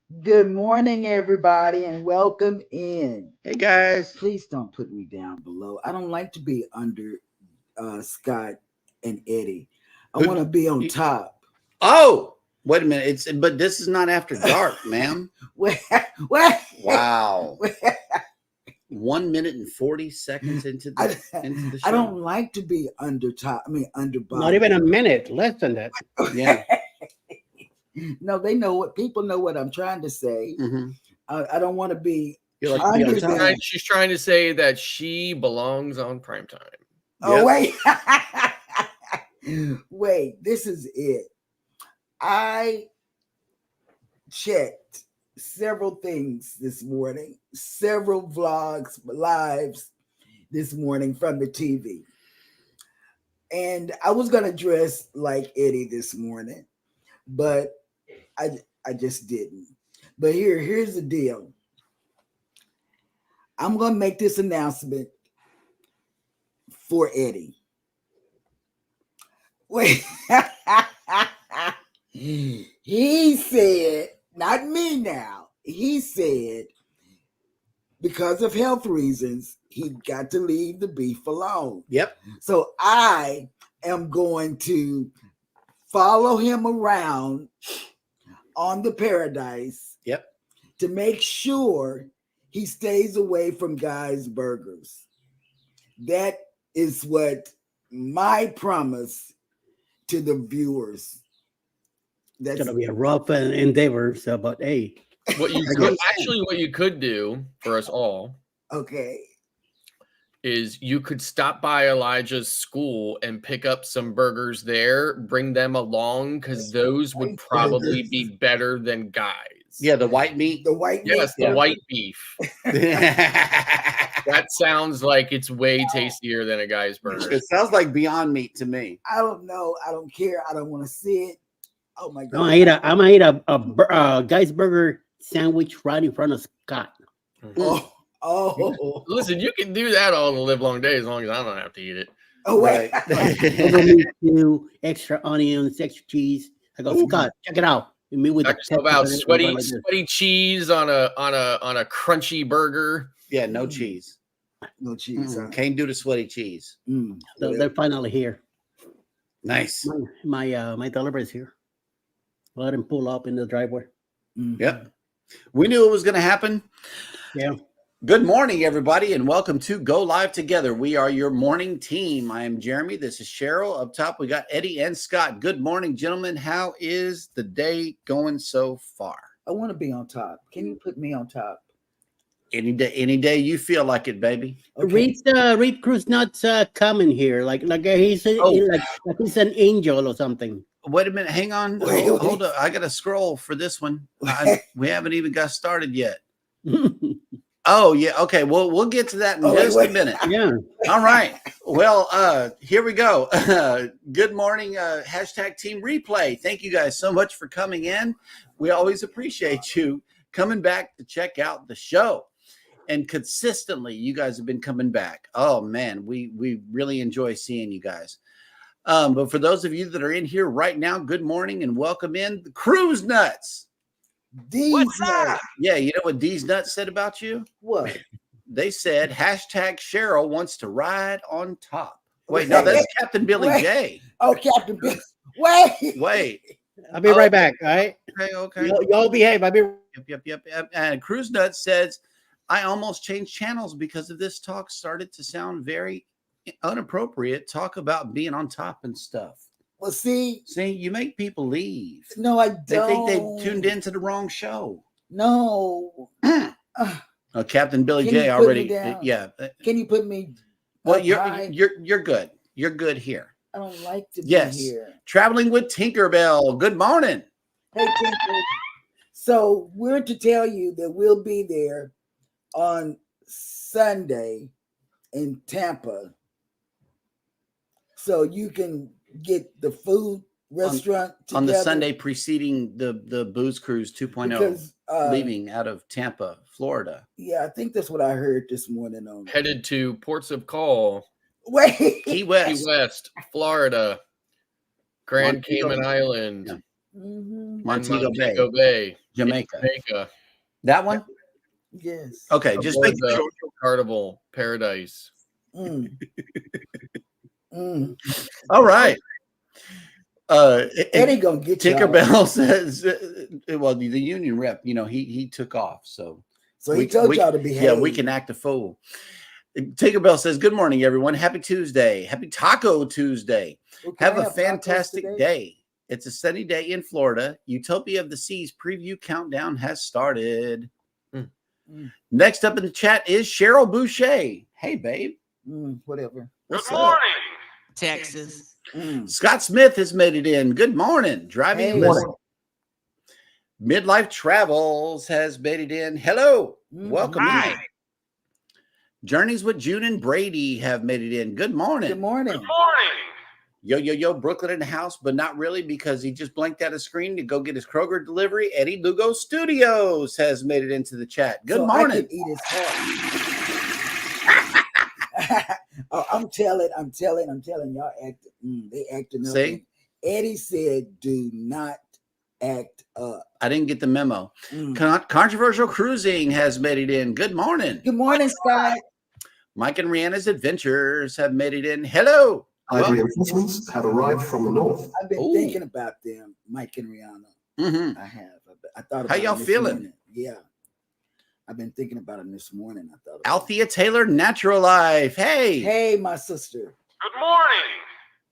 Good morning, everybody, and welcome in. Hey guys. Please don't put me down below. I don't like to be under Scott and Eddie. I Who? want to be on top. Oh, wait a minute. But this is not after dark, ma'am. What? Wow. 1 minute and 40 seconds into the I show. don't like to be under top. I mean, under bottom. Not even a minute, less than that. Yeah. No, they know what people know what I'm trying to say. Mm-hmm. I don't want to be. You like to be on top? She's trying to say that she belongs on primetime. Oh, wait. Wait, this is it. I checked several things this morning, several vlogs, lives this morning from the TV. And I was going to dress like Eddie this morning, but I just didn't. But here's the deal. I'm going to make this announcement for Eddie. Wait. He said, not me now, he said because of health reasons, he got to leave the beef alone. Yep. So I am going to follow him around on the Paradise. Yep. To make sure he stays away from Guy's Burgers. That is what my promise to the viewers. That's gonna be a rough endeavor. So, but hey, what you could do for us all, okay, is you could stop by Elijah's school and pick up some burgers there, bring them along because those would probably be better than Guy's. Yeah, the white meat. The white meat. Yes, the white beef. That sounds like it's way tastier than a Guy's burger. It sounds like Beyond Meat to me. I don't know. I don't care. I don't want to see it. Oh my God! I'm gonna eat a Guy's Burger sandwich right in front of Scott. Oh. Listen, you can do that all the live long day as long as I don't have to eat it. Oh wait. Two extra onions, extra cheese. I go, Scott, check it out. Me with about sweaty cheese on a crunchy burger. Yeah, no cheese. No cheese. Can't do the sweaty cheese. So they're finally here. Nice. My delivery is here. Let him pull up in the driveway. Yep. We knew it was going to happen. Yeah. Good morning, everybody, and welcome to Go Live Together. We are your morning team. I am Jeremy. This is Cheryl. Up top, we got Eddie and Scott. Good morning, gentlemen. How is the day going so far? I want to be on top. Can you put me on top? Any day you feel like it, baby. Okay. Reed Cruz not coming here. Like he's he's an angel or something. Wait a minute. Hang on. Hold up. I got to scroll for this one. We haven't even got started yet. Oh, yeah. Okay. Well, we'll get to that in just a minute. Yeah. All right. Well, here we go. Good morning. Hashtag Team Replay. Thank you guys so much for coming in. We always appreciate you coming back to check out the show. And consistently, you guys have been coming back. Oh, man. We really enjoy seeing you guys. But for those of you that are in here right now, good morning and welcome in the Cruise Nuts. What's up? Yeah, you know what D's Nuts said about you? What? They said hashtag Cheryl wants to ride on top. Wait, no, that's Captain Billy J. Oh, Captain Billy. Wait. I'll be right back. All right. Okay. Y'all behave. I'll be. Yep. And Cruise Nuts says, I almost changed channels because of this talk started to sound very inappropriate. Talk about being on top and stuff. Well, see, you make people leave. No, I don't. They think they tuned into the wrong show. No. Captain Billy J already. Yeah. Can you put me? Well, you're good. You're good here. I don't like to be here. Traveling with Tinkerbell. Good morning. Hey, Tinker. So we're to tell you that we'll be there on Sunday in Tampa. So you can get the food restaurant on the Sunday preceding the Booze Cruise 2.0 leaving out of Tampa, Florida. Yeah, I think that's what I heard this morning. Headed to ports of call. Wait. Key West, Florida, Grand Cayman Island, Montego Bay, Jamaica. Jamaica. That one? Yes. Okay, just Aboard make the Carnival Paradise. Mm. Mm. All right. Eddie gonna get you. Tinkerbell says, well, the union rep, he took off. So he told y'all to behave. Yeah, we can act a fool. Tinkerbell says, good morning, everyone. Happy Tuesday. Happy Taco Tuesday. Have a fantastic day. It's a sunny day in Florida. Utopia of the Seas preview countdown has started. Next up in the chat is Cheryl Boucher. Hey, babe. Whatever. What's up? Texas. Scott Smith has made it in. Good morning. Driving and listening. Midlife Travels has made it in. Hello. Welcome in. Journeys with June and Brady have made it in. Good morning. Good morning. Good morning. Yo, Brooklyn in the house, but not really because he just blanked out a screen to go get his Kroger delivery. Eddie Lugo Studios has made it into the chat. Good morning. I can eat his heart. Oh, I'm telling y'all acting. They acting up. See? Eddie said, "Do not act up." I didn't get the memo. Controversial Cruising has made it in. Good morning. Good morning, Scott. Mike and Rihanna's Adventures have made it in. Hello. Reinforcements have arrived from the north. I've been thinking about them, Mike and Rihanna. I have. I thought about how y'all feeling? Morning. Yeah. I've been thinking about them this morning. I thought Althea Taylor, Natural Life. Hey. Hey, my sister. Good morning.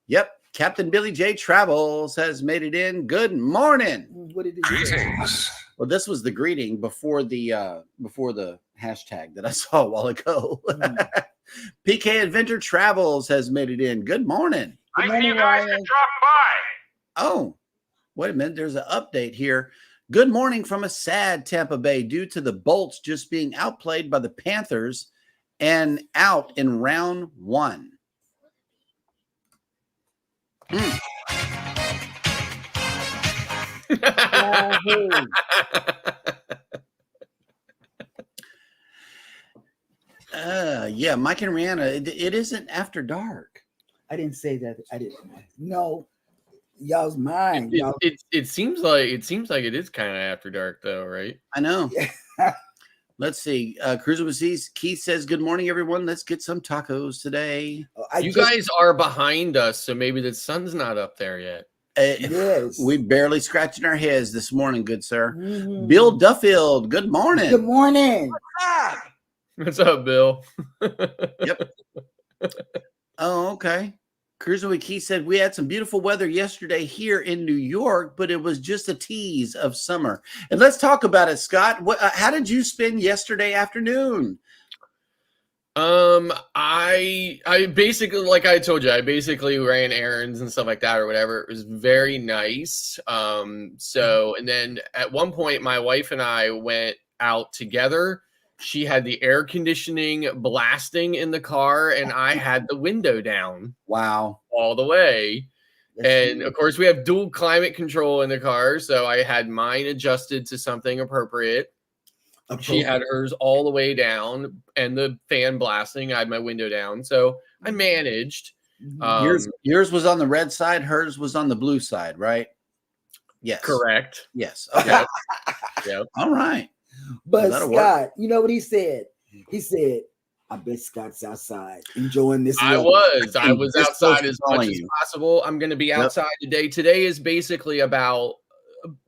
Yep. Captain Billy J Travels has made it in. Good morning. What did he say? Well, this was the greeting before the hashtag that I saw a while ago. PK Adventure Travels has made it in. Good morning. I see you guys can drop by. Oh, wait a minute. There's an update here. Good morning from a sad Tampa Bay due to the Bolts just being outplayed by the Panthers and out in round 1. Yeah, Mike and Rihanna, it isn't after dark. I didn't say that. I didn't. No, y'all's mind. It seems like it is kind of after dark though, right? I know. Let's see. Cruising with Seas. Keith says, good morning, everyone. Let's get some tacos today. You guys are behind us, so maybe the sun's not up there yet. Yes. We barely scratching our heads this morning, good sir. Bill Duffield, good morning. Good morning. What's up, Bill? Yep. Oh, okay. Cruising with Keith said, we had some beautiful weather yesterday here in New York, but it was just a tease of summer. And let's talk about it, Scott. How did you spend yesterday afternoon? I basically, like I told you, I basically ran errands and stuff like that or whatever. It was very nice. And then at one point, my wife and I went out together. She had the air conditioning blasting in the car, and I had the window down. Wow. All the way. And of course, we have dual climate control in the car. So I had mine adjusted to something appropriate. She had hers all the way down and the fan blasting. I had my window down. So I managed. Yours was on the red side. Hers was on the blue side, right? Yes. Correct. Yes. Okay. Yep. All right. But Scott, you know what he said? He said, I bet Scott's outside enjoying this. I was outside as much as possible. I'm going to be outside today. Today is basically about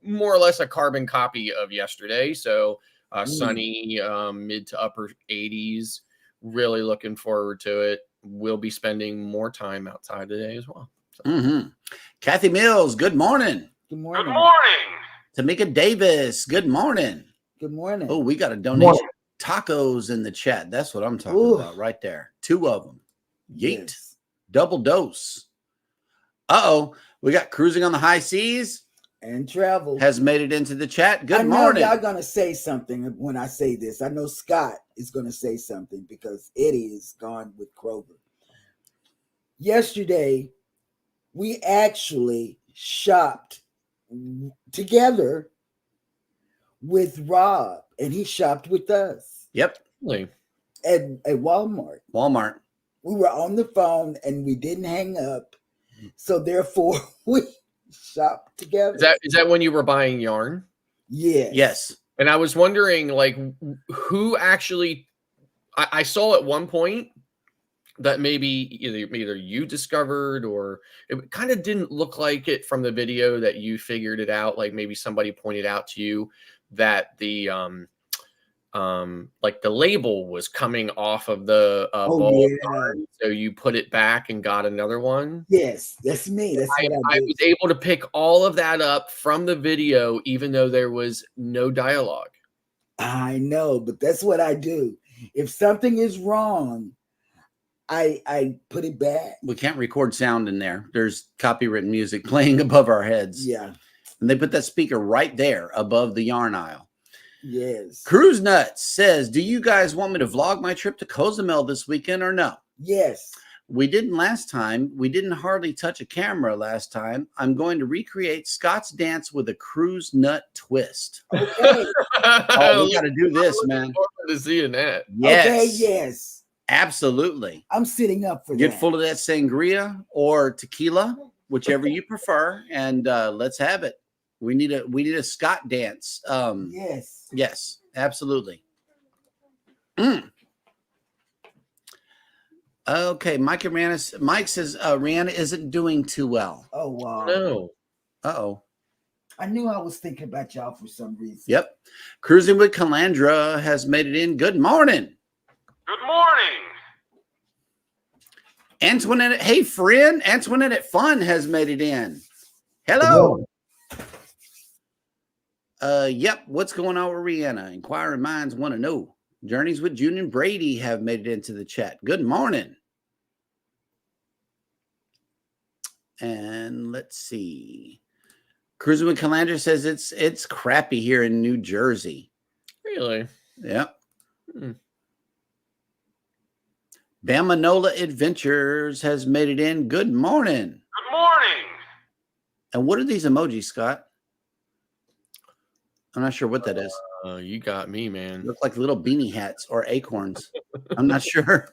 more or less a carbon copy of yesterday. So sunny, mid to upper 80s. Really looking forward to it. We'll be spending more time outside today as well. So. Kathy Mills, good morning. Good morning. Good morning. Tamika Davis, good morning. Good morning. Oh, we got a donation. Tacos in the chat. That's what I'm talking about right there. 2 of them. Yeet. Yes. Double dose. Uh-oh. We got Cruising on the High Seas. And Travel. Has made it into the chat. Good morning. I know y'all going to say something when I say this. I know Scott is going to say something because Eddie is gone with Kroger. Yesterday, we actually shopped together with Rob, and he shopped with us. Yep. At Walmart. We were on the phone and we didn't hang up. So therefore we shopped together. Is that when you were buying yarn? Yes. Yes. And I was wondering, like, who actually, I saw at one point that maybe either you discovered, or it kind of didn't look like it from the video that you figured it out. Like maybe somebody pointed out to you that the like the label was coming off of the bowl, so you put it back and got another one. Yes, that's me. That's what I did. was able to pick all of that up from the video, even though there was no dialogue. I know, but that's what I do. If something is wrong, I put it back. We can't record sound in there. There's copywritten music playing above our heads. Yeah. And they put that speaker right there above the yarn aisle. Yes. Cruise Nuts says, do you guys want me to vlog my trip to Cozumel this weekend or no? Yes. We didn't last time. We didn't hardly touch a camera last time. I'm going to recreate Scott's dance with a cruise nut twist. Okay. Oh, we got to do this, man. Forward to seeing that. Yes. Okay, yes. Absolutely. I'm sitting up for Get that. full of that sangria or tequila, whichever you prefer, and let's have it. We need a Scott dance. Yes. Yes, absolutely. Okay, Mike says Rihanna isn't doing too well. Oh wow. No. Uh-oh. I knew I was thinking about y'all for some reason. Yep. Cruising with Calandra has made it in. Good morning. Good morning. Antoinette, hey friend, Antoinette at Fun has made it in. Hello. Yep. What's going on with Rihanna? Inquiring minds want to know. Journeys with June and Brady have made it into the chat. Good morning. And let's see. Cruising with Calandra says it's crappy here in New Jersey. Really? Yep. Bama Nola Adventures has made it in. Good morning. Good morning. And what are these emojis, Scott? I'm not sure what that is. You got me, man. Look like little beanie hats or acorns. I'm not sure.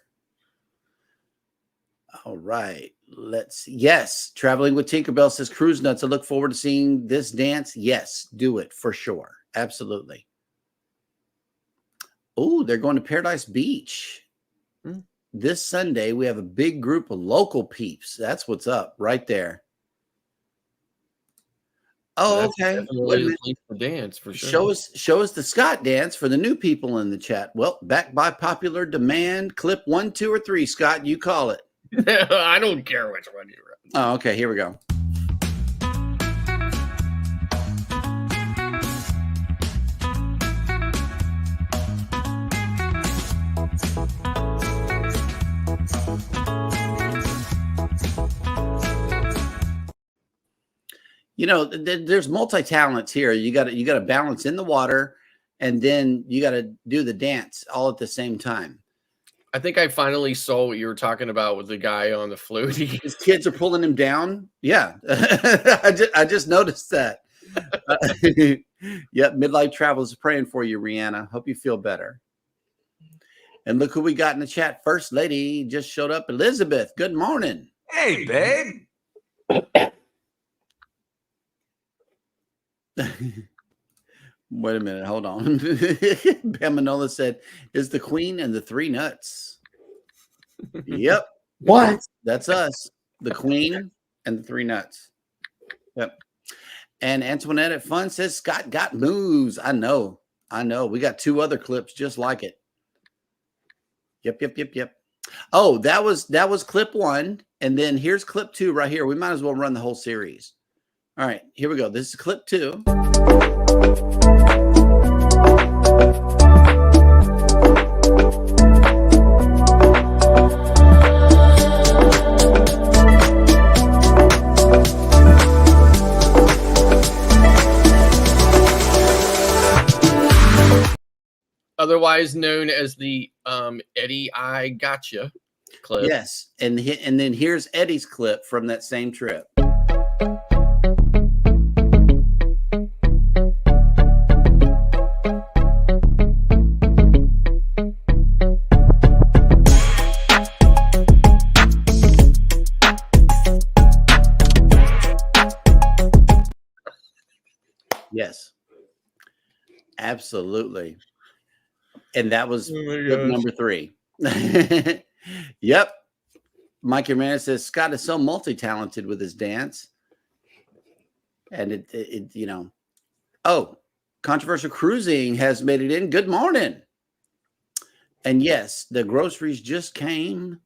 All right. Let's see. Yes. Traveling with Tinkerbell says Cruise Nuts. I look forward to seeing this dance. Yes. Do it for sure. Absolutely. Oh, they're going to Paradise Beach. This Sunday, we have a big group of local peeps. That's what's up right there. Oh, okay. Dance for sure. Show us the Scott dance for the new people in the chat. Well, back by popular demand. Clip 1, 2, or 3. Scott, you call it. I don't care which one you wrote. Oh, okay. Here we go. You know, there's multi-talents here. You got to balance in the water, and then you got to do the dance all at the same time. I think I finally saw what you were talking about with the guy on the flute. His kids are pulling him down. Yeah, I just noticed that. Yep, Midlife Travelers praying for you, Rihanna. Hope you feel better. And look who we got in the chat. First Lady just showed up. Elizabeth, good morning. Hey, babe. Wait a minute. Hold on. Bamanola said, is the Queen and the Three Nuts. Yep. What? That's us. The Queen and the Three Nuts. Yep. And Antoinette at Fun says, Scott got moves. I know. We got 2 other clips just like it. Yep. Oh, that was clip 1. And then here's clip 2 right here. We might as well run the whole series. All right, here we go. This is clip 2. Otherwise known as the Eddie I Gotcha clip. Yes, and then here's Eddie's clip from that same trip. Yes. Absolutely. And that was clip gosh. number 3. Yep. Mike Hernandez says Scott is so multi-talented with his dance. And it you know. Oh, Controversial Cruising has made it in. Good morning. And yes, the groceries just came.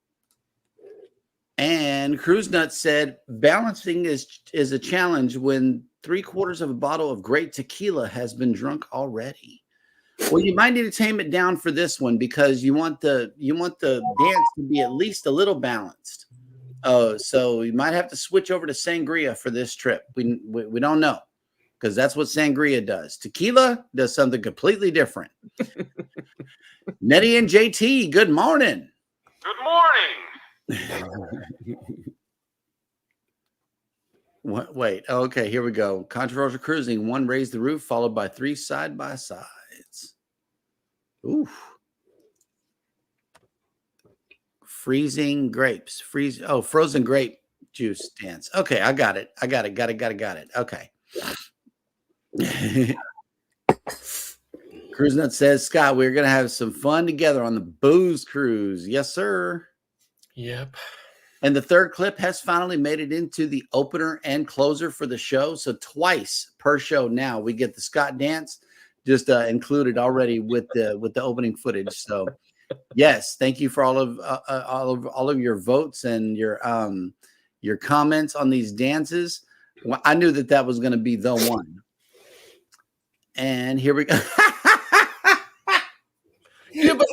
And Cruise Nut said balancing is a challenge when 3/4 of a bottle of great tequila has been drunk already. Well, you might need to tame it down for this one because you want the dance to be at least a little balanced. Oh, so you might have to switch over to sangria for this trip. We don't know because that's what sangria does. Tequila does something completely different. Nettie and JT, good morning. Good morning. Wait. Okay, here we go. Controversial Cruising. 1 raised the roof, followed by 3 side by sides. Oof. Freezing grapes. Frozen grape juice dance. Okay, I got it. Got it. Okay. Cruise Nut says, Scott, we're going to have some fun together on the booze cruise. Yes, sir. Yep. And the third clip has finally made it into the opener and closer for the show. So twice per show now we get the Scott dance just included already with the opening footage. So yes, thank you for all of your votes and your comments on these dances. Well, I knew that was going to be the one. And here we go. Yeah, but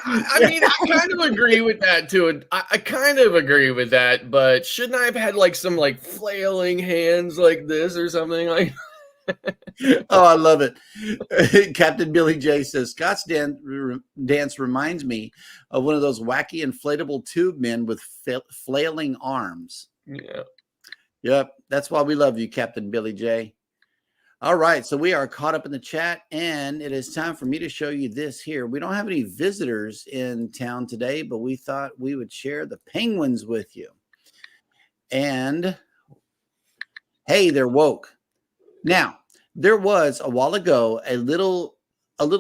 I mean, I kind of agree with that too. I kind of agree with that, but shouldn't I have had some flailing hands like this or something like? Oh, I love it. Captain Billy J says Scott's dance reminds me of one of those wacky inflatable tube men with flailing arms. Yeah. Yep. That's why we love you, Captain Billy J. All right. So we are caught up in the chat, and it is time for me to show you this here. We don't have any visitors in town today, but we thought we would share the penguins with you. And hey, they're woke. Now, there was a while ago a little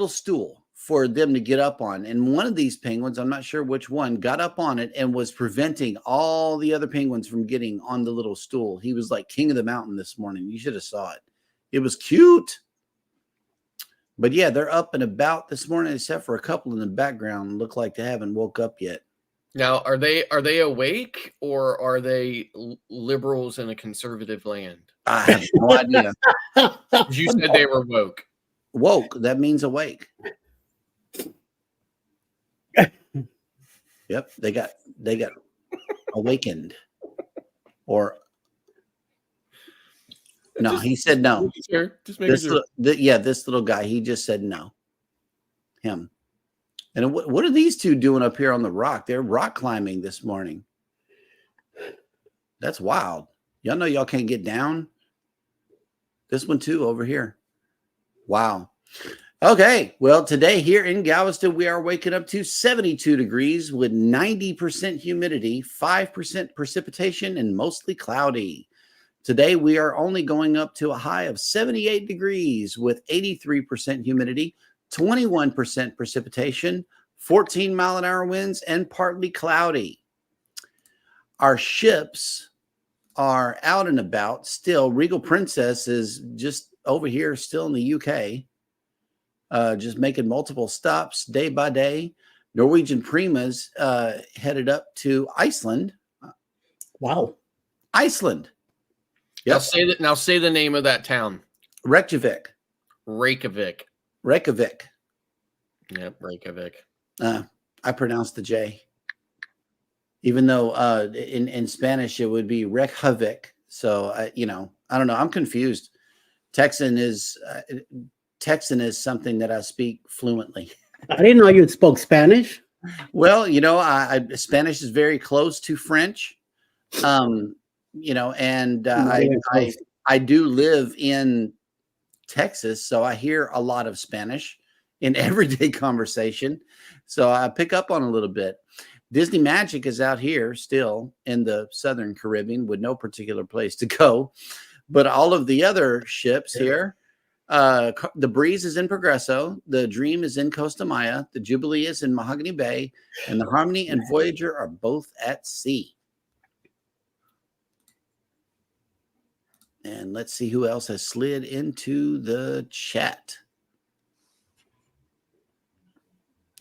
stool for them to get up on. And one of these penguins, I'm not sure which one, got up on it and was preventing all the other penguins from getting on the little stool. He was like king of the mountain this morning. You should have saw it. It was cute. But yeah, they're up and about this morning, except for a couple in the background. Look like they haven't woke up yet. Now, are they awake or are they liberals in a conservative land? I have no idea. You said they were woke. Woke, that means awake. Yep, they got awakened. Or no, he said no. Just making sure. This little guy, he just said no. Him. And what are these two doing up here on the rock? They're rock climbing this morning. That's wild. Y'all know y'all can't get down. This one too over here. Wow. Okay. Well, today here in Galveston, we are waking up to 72 degrees with 90% humidity, 5% precipitation, and mostly cloudy. Today, we are only going up to a high of 78 degrees with 83% humidity, 21% precipitation, 14-mile-an-hour winds, and partly cloudy. Our ships are out and about still. Regal Princess is just over here still in the UK, just making multiple stops day by day. Norwegian Prima's headed up to Iceland. Wow. Iceland. Yep. Now say the name of that town. Reykjavik. Reykjavik. Yep, Reykjavik. I pronounced the J. Even though in Spanish it would be Reykjavik. So I don't know. I'm confused. Texan is something that I speak fluently. I didn't know you spoke Spanish. Well, Spanish is very close to French. I do live in Texas, so I hear a lot of Spanish in everyday conversation. So I pick up on a little bit. Disney Magic is out here still in the Southern Caribbean with no particular place to go. But all of the other ships here The Breeze is in Progresso. The Dream is in Costa Maya. The Jubilee is in Mahogany Bay. And the Harmony and Voyager are both at sea. And let's see who else has slid into the chat.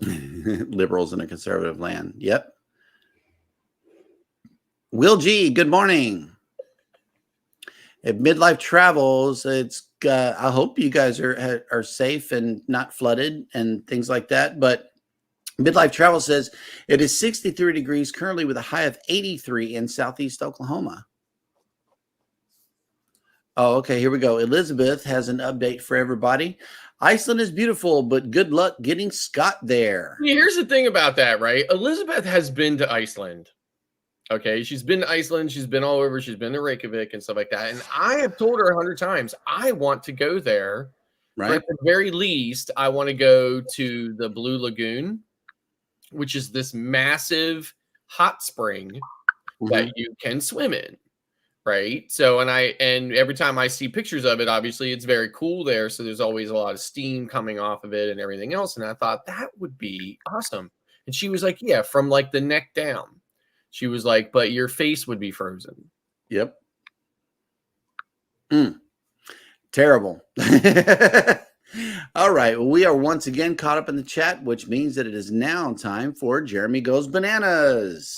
Liberals in a conservative land. Yep. Will G, good morning. At Midlife Travels, it's I hope you guys are safe and not flooded and things like that. But Midlife Travel says it is 63 degrees currently with a high of 83 in southeast Oklahoma. Oh, okay, here we go. Elizabeth has an update for everybody. Iceland is beautiful, but good luck getting Scott there. Yeah, here's the thing about that, right? Elizabeth has been to Iceland. Okay, she's been to Iceland. She's been all over. She's been to Reykjavik and stuff like that. And I have told her 100 times, I want to go there. Right. But at the very least, I want to go to the Blue Lagoon, which is this massive hot spring that you can swim in. Right. So, and every time I see pictures of it, obviously it's very cool there. So there's always a lot of steam coming off of it and everything else. And I thought that would be awesome. And she was like, yeah, from like the neck down. She was like, but your face would be frozen. Yep. Terrible. All right. Well, we are once again caught up in the chat, which means that it is now time for Jeremy Goes Bananas.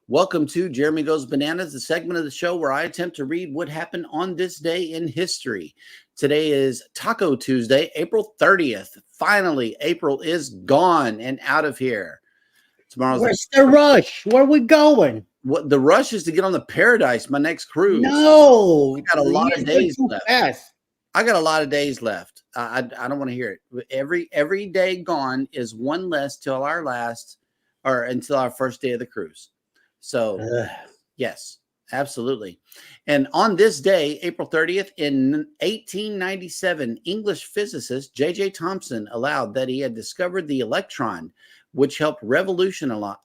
Welcome to Jeremy Goes Bananas, the segment of the show where I attempt to read what happened on this day in history. Today is Taco Tuesday, April 30th. Finally, April is gone and out of here. Where's the rush? Where are we going? What the rush is to get on the Paradise, my next cruise. No, I got a lot of days left. Fast. I got a lot of days left. I don't want to hear it. Every day gone is one less till our last, or until our first day of the cruise. So, yes, absolutely. And on this day, April 30th, in 1897, English physicist J.J. Thomson allowed that he had discovered the electron, which helped revolutionize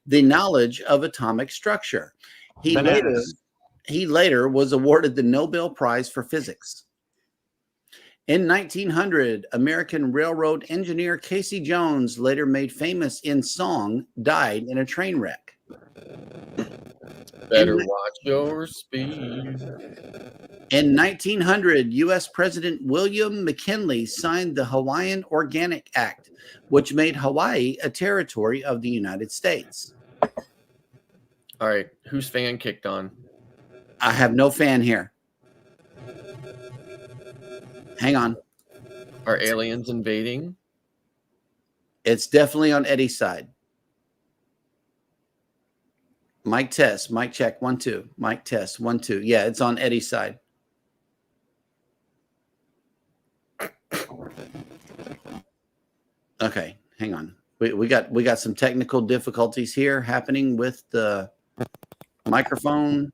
the knowledge of atomic structure. He later was awarded the Nobel Prize for Physics. In 1900, American railroad engineer Casey Jones, later made famous in song, died in a train wreck. Better watch your speed. In 1900, U.S. President William McKinley signed the Hawaiian Organic Act, which made Hawaii a territory of the United States. All right, whose fan kicked on? I have no fan here. Hang on. Are aliens invading? It's definitely on Eddie's side. Mic test. Mic check. 1 2. Mic test. 1 2. Yeah, it's on Eddie's side. Okay, hang on. We got some technical difficulties here happening with the microphone.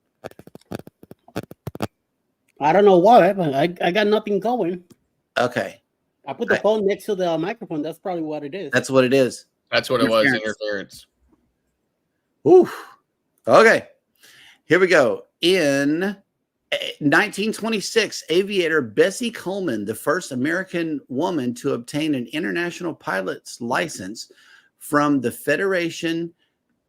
I don't know why, but I got nothing going. Okay. I put the phone next to the microphone. That's probably what it is. That's what it is. That's what it was, interference. Ooh. Okay. Here we go. In 1926, aviator Bessie Coleman, the first American woman to obtain an international pilot's license from the Fédération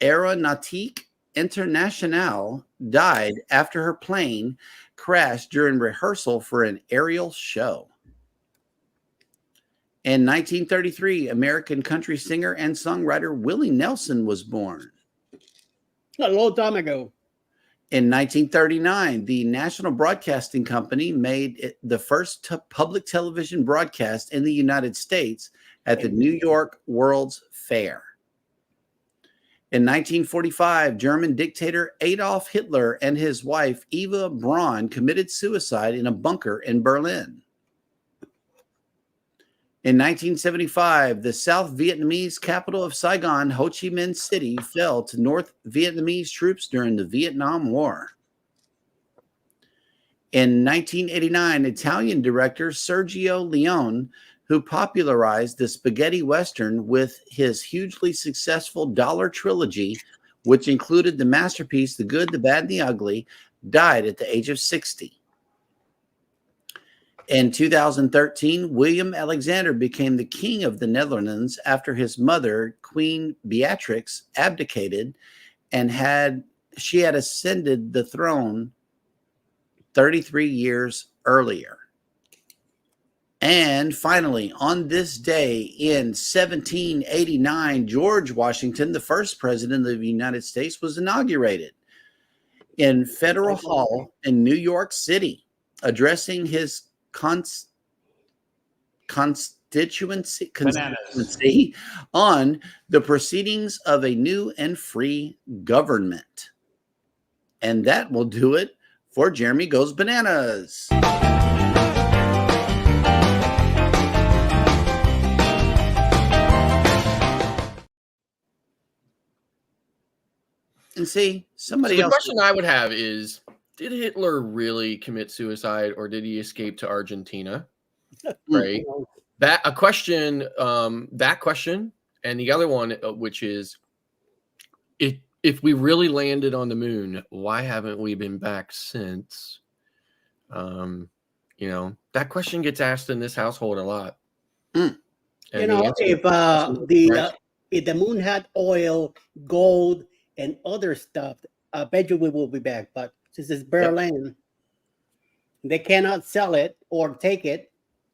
Aéronautique Internationale, died after her plane crashed during rehearsal for an aerial show. In 1933, American country singer and songwriter Willie Nelson was born. A long time ago. In 1939, the National Broadcasting Company made the first public television broadcast in the United States at the New York World's Fair. In 1945, German dictator Adolf Hitler and his wife Eva Braun committed suicide in a bunker in Berlin. In 1975, the South Vietnamese capital of Saigon, Ho Chi Minh City, fell to North Vietnamese troops during the Vietnam War. In 1989, Italian director Sergio Leone, who popularized the spaghetti western with his hugely successful dollar trilogy, which included the masterpiece The Good, the Bad, and the Ugly, died at the age of 60. In 2013, William Alexander became the king of the Netherlands after his mother, Queen Beatrix, abdicated and she had ascended the throne 33 years earlier. And finally, on this day in 1789, George Washington, the first president of the United States, was inaugurated in Federal Hall in New York City, addressing his constituency on the proceedings of a new and free government. And that will do it for Jeremy Goes Bananas. And see, somebody else. The question I would have is, did Hitler really commit suicide, or did he escape to Argentina? Right. That question, and the other one, which is, if we really landed on the moon, why haven't we been back since? That question gets asked in this household a lot. If the moon had oil, gold, and other stuff, I bet you we will be back. But since it's bare land, they cannot sell it or take it.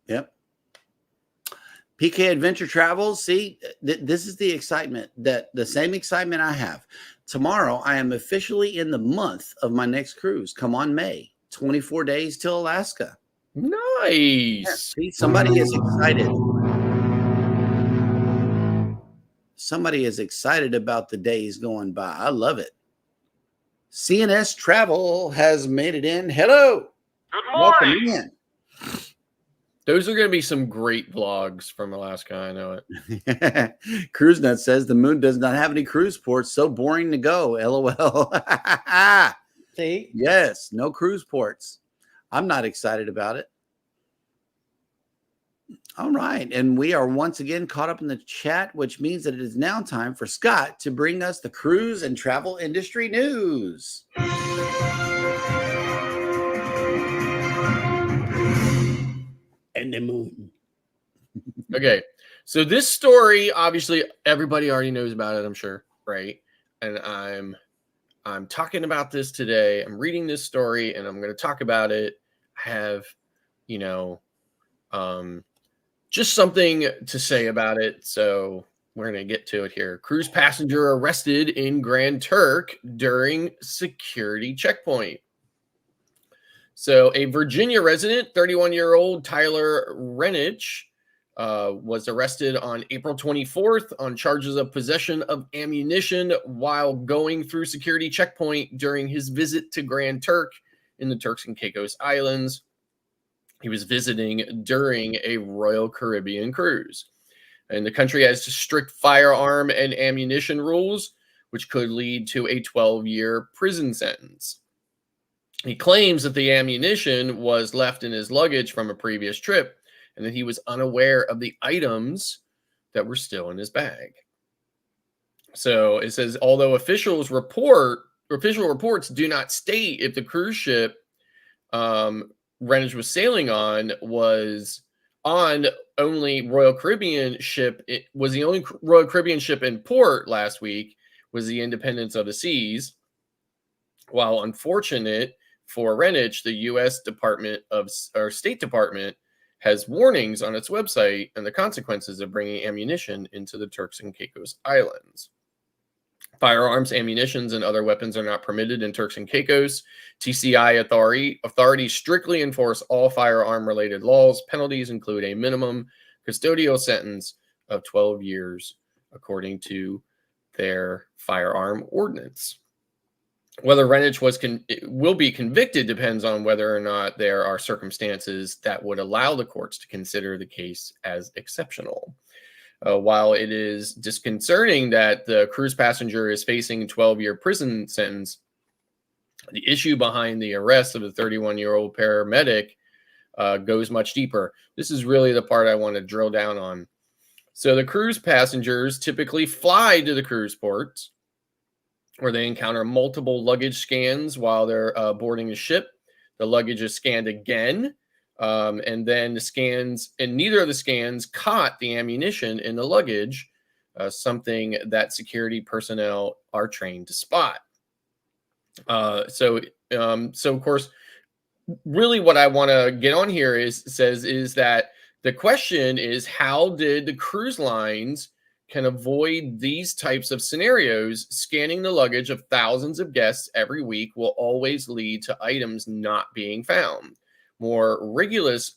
Yep. PK Adventure Travels. See, this is the excitement, the same excitement I have. Tomorrow, I am officially in the month of my next cruise. Come on, May. 24 days till Alaska. Nice. Yeah, see, somebody is excited. Somebody is excited about the days going by. I love it. CNS Travel has made it in. Hello. Good morning. Welcome in. Those are going to be some great vlogs from Alaska. I know it. Cruise Nut says the moon does not have any cruise ports. So boring to go. LOL. See? Yes, no cruise ports. I'm not excited about it. All right. And we are once again caught up in the chat, which means that it is now time for Scott to bring us the cruise and travel industry news. And the moon. Okay. So this story, obviously, everybody already knows about it, I'm sure, right? And I'm talking about this today. I'm reading this story, and I'm going to talk about it. I have, just something to say about it. So we're going to get to it here. Cruise passenger arrested in Grand Turk during security checkpoint. So a Virginia resident, 31-year-old Tyler Renich, was arrested on April 24th on charges of possession of ammunition while going through security checkpoint during his visit to Grand Turk in the Turks and Caicos Islands. He was visiting during a Royal Caribbean cruise. And the country has strict firearm and ammunition rules, which could lead to a 12-year prison sentence. He claims that the ammunition was left in his luggage from a previous trip and that he was unaware of the items that were still in his bag. So it says, although official reports do not state if the cruise ship Renich was sailing on was on only Royal Caribbean ship. It was the only Royal Caribbean ship in port last week was the Independence of the Seas. While unfortunate for Renich, the U.S. State Department has warnings on its website and the consequences of bringing ammunition into the Turks and Caicos Islands. Firearms, ammunitions, and other weapons are not permitted in Turks and Caicos. TCI authorities strictly enforce all firearm-related laws. Penalties include a minimum custodial sentence of 12 years, according to their firearm ordinance. Whether Renich will be convicted depends on whether or not there are circumstances that would allow the courts to consider the case as exceptional. While it is disconcerting that the cruise passenger is facing a 12-year prison sentence, the issue behind the arrest of the 31-year-old paramedic goes much deeper. This is really the part I want to drill down on. So the cruise passengers typically fly to the cruise ports, where they encounter multiple luggage scans while they're boarding the ship. The luggage is scanned again, and then the scans, and neither of the scans caught the ammunition in the luggage, something that security personnel are trained to spot. So of course, really what I want to get on here is that the question is, how did the cruise lines can avoid these types of scenarios? Scanning the luggage of thousands of guests every week will always lead to items not being found. More rigorous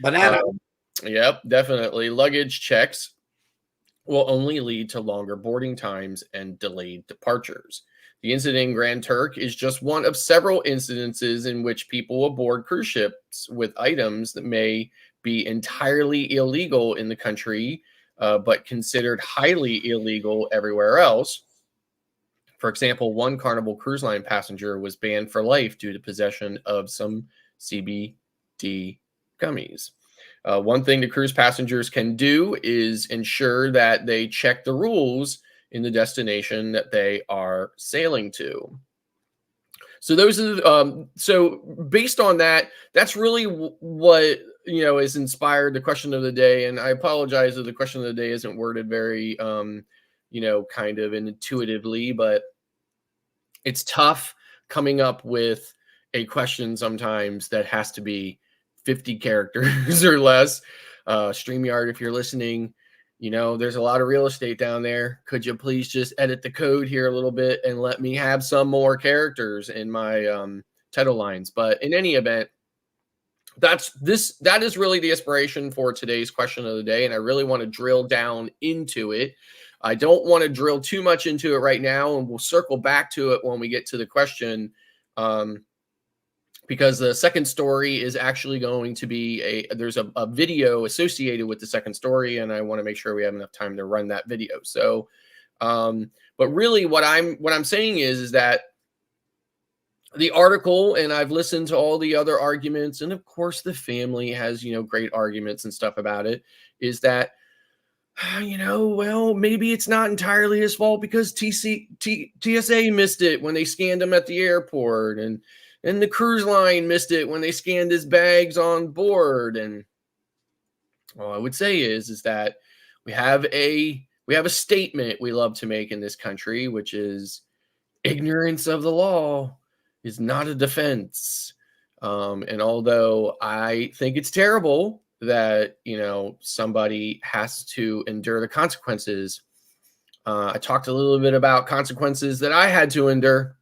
banana. Yep, definitely. Luggage checks will only lead to longer boarding times and delayed departures. The incident in Grand Turk is just one of several incidences in which people aboard cruise ships with items that may be entirely illegal in the country, but considered highly illegal everywhere else. For example, one Carnival Cruise Line passenger was banned for life due to possession of some CBD gummies. One thing the cruise passengers can do is ensure that they check the rules in the destination that they are sailing to. So those are so based on that, that's really what has inspired the question of the day. And I apologize if the question of the day isn't worded very kind of intuitively, but it's tough coming up with a question sometimes that has to be 50 characters or less. StreamYard, if you're listening, there's a lot of real estate down there. Could you please just edit the code here a little bit and let me have some more characters in my title lines? But in any event, that is really the inspiration for today's question of the day, and I really want to drill down into it. I don't want to drill too much into it right now, and we'll circle back to it when we get to the question, because the second story is actually going to be there's a video associated with the second story, and I want to make sure we have enough time to run that video. So, but really what I'm saying is that the article, and I've listened to all the other arguments, and of course the family has, great arguments and stuff about it, is that, well, maybe it's not entirely his fault because TSA missed it when they scanned him at the airport, and the cruise line missed it when they scanned his bags on board. And all I would say is that we have a statement we love to make in this country, which is ignorance of the law is not a defense. And although I think it's terrible that, somebody has to endure the consequences, I talked a little bit about consequences that I had to endure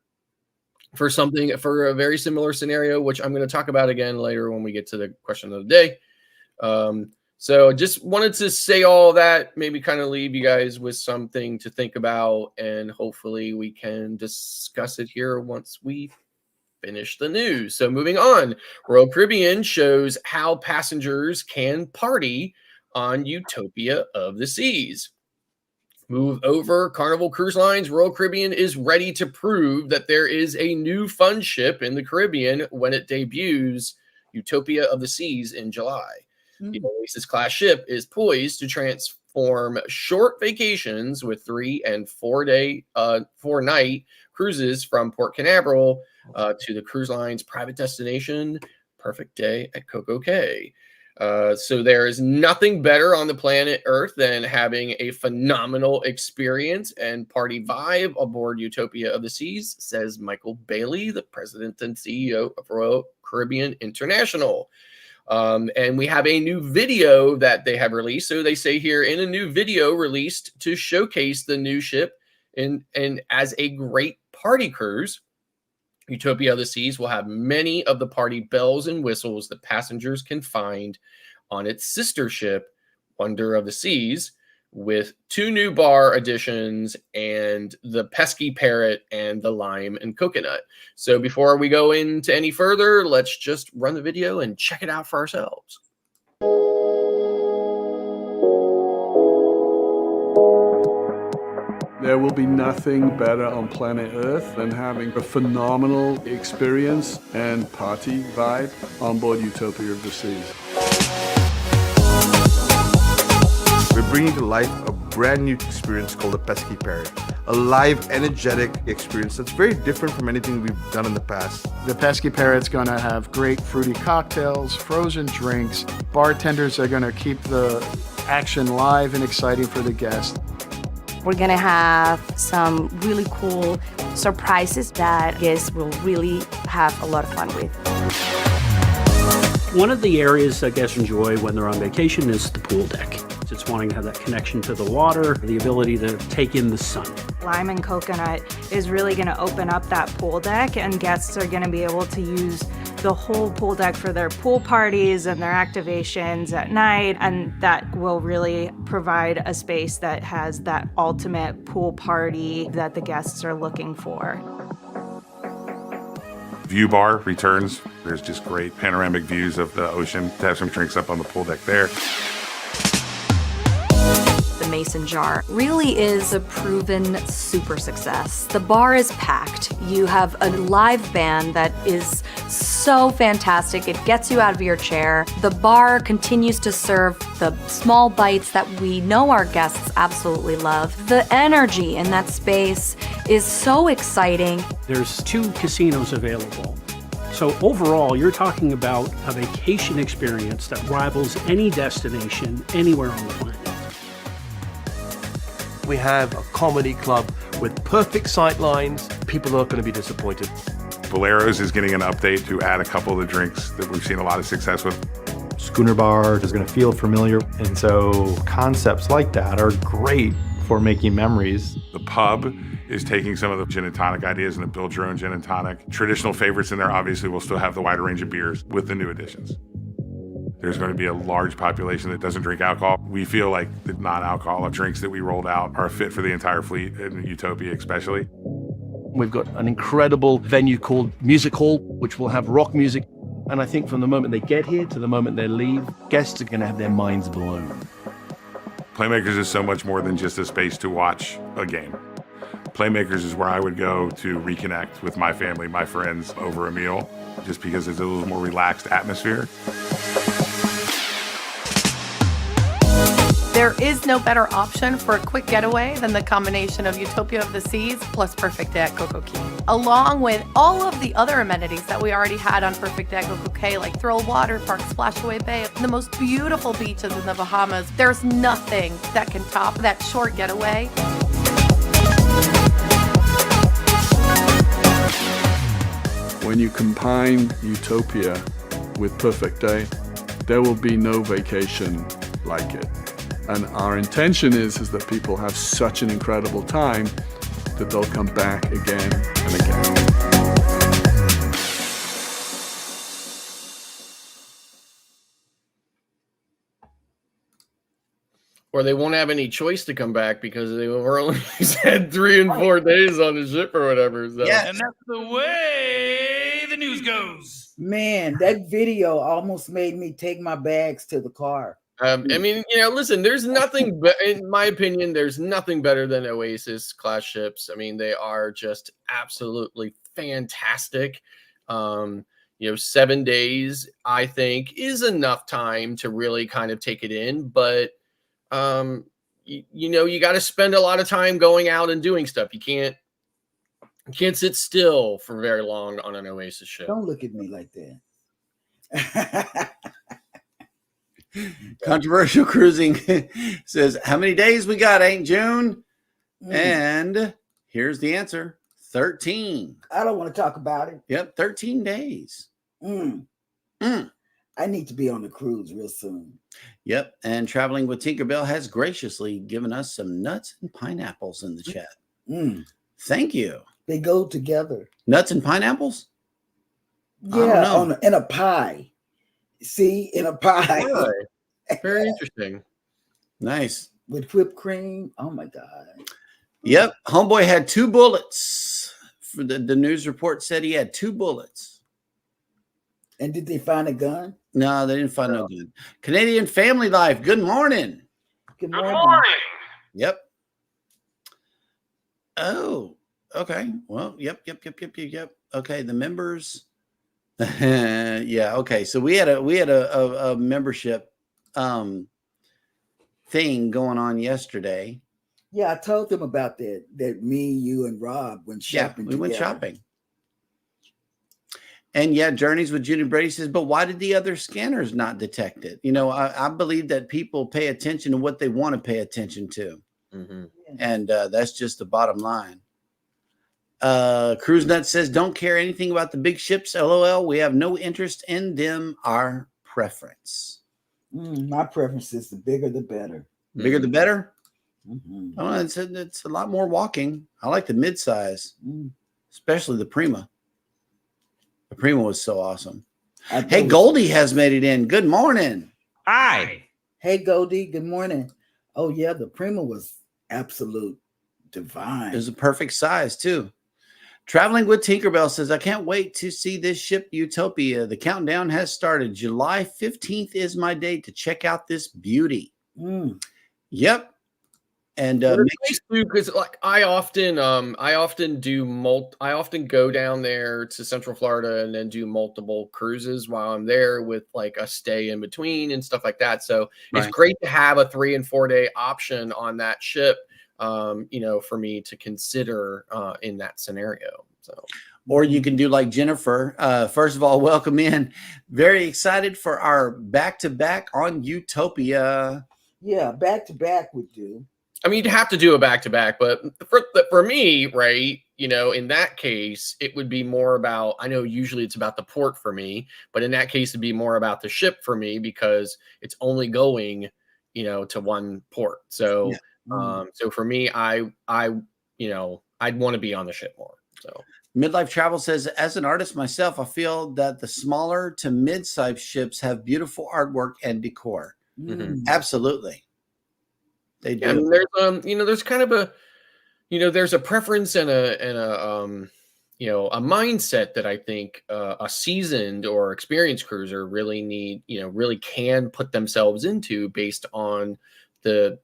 for a very similar scenario, which I'm going to talk about again later when we get to the question of the day. So just wanted to say all that, maybe kind of leave you guys with something to think about, and hopefully we can discuss it here once we finish the news. So moving on, Royal Caribbean shows how passengers can party on Utopia of the Seas. Move over, Carnival Cruise Line's Royal Caribbean is ready to prove that there is a new fun ship in the Caribbean when it debuts Utopia of the Seas in July. The Oasis class ship is poised to transform short vacations with 3 and 4 night cruises from Port Canaveral to the cruise line's private destination, Perfect Day at Coco Cay. So there is nothing better on the planet Earth than having a phenomenal experience and party vibe aboard Utopia of the Seas, says Michael Bailey, the president and CEO of Royal Caribbean International. And we have a new video that they have released. So they say here, in a new video released to showcase the new ship and as a great party cruise, Utopia of the Seas will have many of the party bells and whistles that passengers can find on its sister ship, Wonder of the Seas, with 2 new bar additions and the pesky parrot and the lime and coconut. So before we go into any further, let's just run the video and check it out for ourselves. There will be nothing better on planet Earth than having a phenomenal experience and party vibe on board Utopia of the Seas. We're bringing to life a brand new experience called the Pesky Parrot, a live, energetic experience that's very different from anything we've done in the past. The Pesky Parrot's gonna have great fruity cocktails, frozen drinks. Bartenders are gonna keep the action live and exciting for the guests. We're gonna have some really cool surprises that guests will really have a lot of fun with. One of the areas that guests enjoy when they're on vacation is the pool deck. It's wanting to have that connection to the water, the ability to take in the sun. Lime and coconut is really going to open up that pool deck, and guests are going to be able to use the whole pool deck for their pool parties and their activations at night, and that will really provide a space that has that ultimate pool party that the guests are looking for. View bar returns. There's just great panoramic views of the ocean to have some drinks up on the pool deck there. The Mason jar really is a proven super success. The bar is packed. You have a live band that is so fantastic. It gets you out of your chair. The bar continues to serve the small bites that we know our guests absolutely love. The energy in that space is so exciting. There's 2 casinos available. So overall, you're talking about a vacation experience that rivals any destination anywhere on the planet. We have a comedy club with perfect sight lines. People aren't going to be disappointed. Bolero's is getting an update to add a couple of the drinks that we've seen a lot of success with. Schooner Bar is going to feel familiar, and so concepts like that are great for making memories. The pub is taking some of the gin and tonic ideas and build your own gin and tonic. Traditional favorites in there, obviously, will still have the wider range of beers with the new additions. There's going to be a large population that doesn't drink alcohol. We feel like the non-alcoholic drinks that we rolled out are fit for the entire fleet, and Utopia especially. We've got an incredible venue called Music Hall, which will have rock music. And I think from the moment they get here to the moment they leave, guests are going to have their minds blown. Playmakers is so much more than just a space to watch a game. Playmakers is where I would go to reconnect with my family, my friends over a meal, just because it's a little more relaxed atmosphere. There is no better option for a quick getaway than the combination of Utopia of the Seas plus Perfect Day at Coco Cay. Along with all of the other amenities that we already had on Perfect Day at Coco Cay, like Thrill Water Park, Splashaway Bay, the most beautiful beaches in the Bahamas. There's nothing that can top that short getaway. When you combine Utopia with Perfect Day, there will be no vacation like it. And our intention is that people have such an incredible time that they'll come back again and again. Or they won't have any choice to come back because they were only had 3 and 4 days on the ship or whatever. So. Yeah, and that's the way the news goes. Man, that video almost made me take my bags to the car. I mean, listen, there's nothing, in my opinion, there's nothing better than Oasis class ships. I mean, they are just absolutely fantastic. 7 days, I think, is enough time to really kind of take it in. But, you got to spend a lot of time going out and doing stuff. You can't sit still for very long on an Oasis ship. Don't look at me like that. Controversial Cruising says, how many days we got, Ain't June? And here's the answer. 13. I don't want to talk about it. Yep, 13 days. I need to be on the cruise real soon. Yep, and Traveling with Tinkerbell has graciously given us some nuts and pineapples in the chat. Thank you. They go together. Nuts and pineapples? Yeah, in a pie. See, in a pie. Very interesting. Nice. With whipped cream. Oh my God. Yep. Homeboy had 2 bullets. For the news report said he had 2 bullets. And did they find a gun? No, they didn't find no gun. Canadian Family Life. Good morning. Good morning. Good morning. Yep. Oh, okay. Well, yep. Okay, the members. Yeah. Okay. So we had a membership thing going on yesterday. Yeah, I told them about that. That me, you, and Rob went shopping. We went shopping. And yeah, Journeys with Judy Brady says, but why did the other scanners not detect it? You know, I believe that people pay attention to what they want to pay attention to. Mm-hmm. And that's just the bottom line. Cruise Nut says, don't care anything about the big ships. LOL. We have no interest in them. Our preference. My preference is the bigger, the better. Bigger, the better? Mm-hmm. Oh, it's a lot more walking. I like the mid-size, especially the Prima. The Prima was so awesome. Hey, Goldie has made it in. Good morning. Hi. Hey, Goldie. Good morning. Oh, yeah. The Prima was absolute divine. It was a perfect size, too. Traveling with Tinkerbell says, I can't wait to see this ship, Utopia. The countdown has started. July 15th is my date to check out this beauty. Yep. And because like I often go down there to Central Florida and then do multiple cruises while I'm there with like a stay in between and stuff like that. So it's great to have a 3 and 4 day option on that ship, for me to consider in that scenario. So, or you can do like Jennifer. First of all, welcome in. Very excited for our back-to-back on Utopia. Yeah, back-to-back would do. I mean, you'd have to do a back-to-back, but for me, right, in that case, it would be more about, I know usually it's about the port for me, but in that case, it'd be more about the ship for me because it's only going, to one port. So, so for me, I'd want to be on the ship more. So Midlife Travel says, as an artist myself, I feel that the smaller to mid-sized ships have beautiful artwork and decor. Absolutely. They do. Yeah, I mean, there's kind of a, there's a preference and a mindset that I think a seasoned or experienced cruiser really really can put themselves into based on the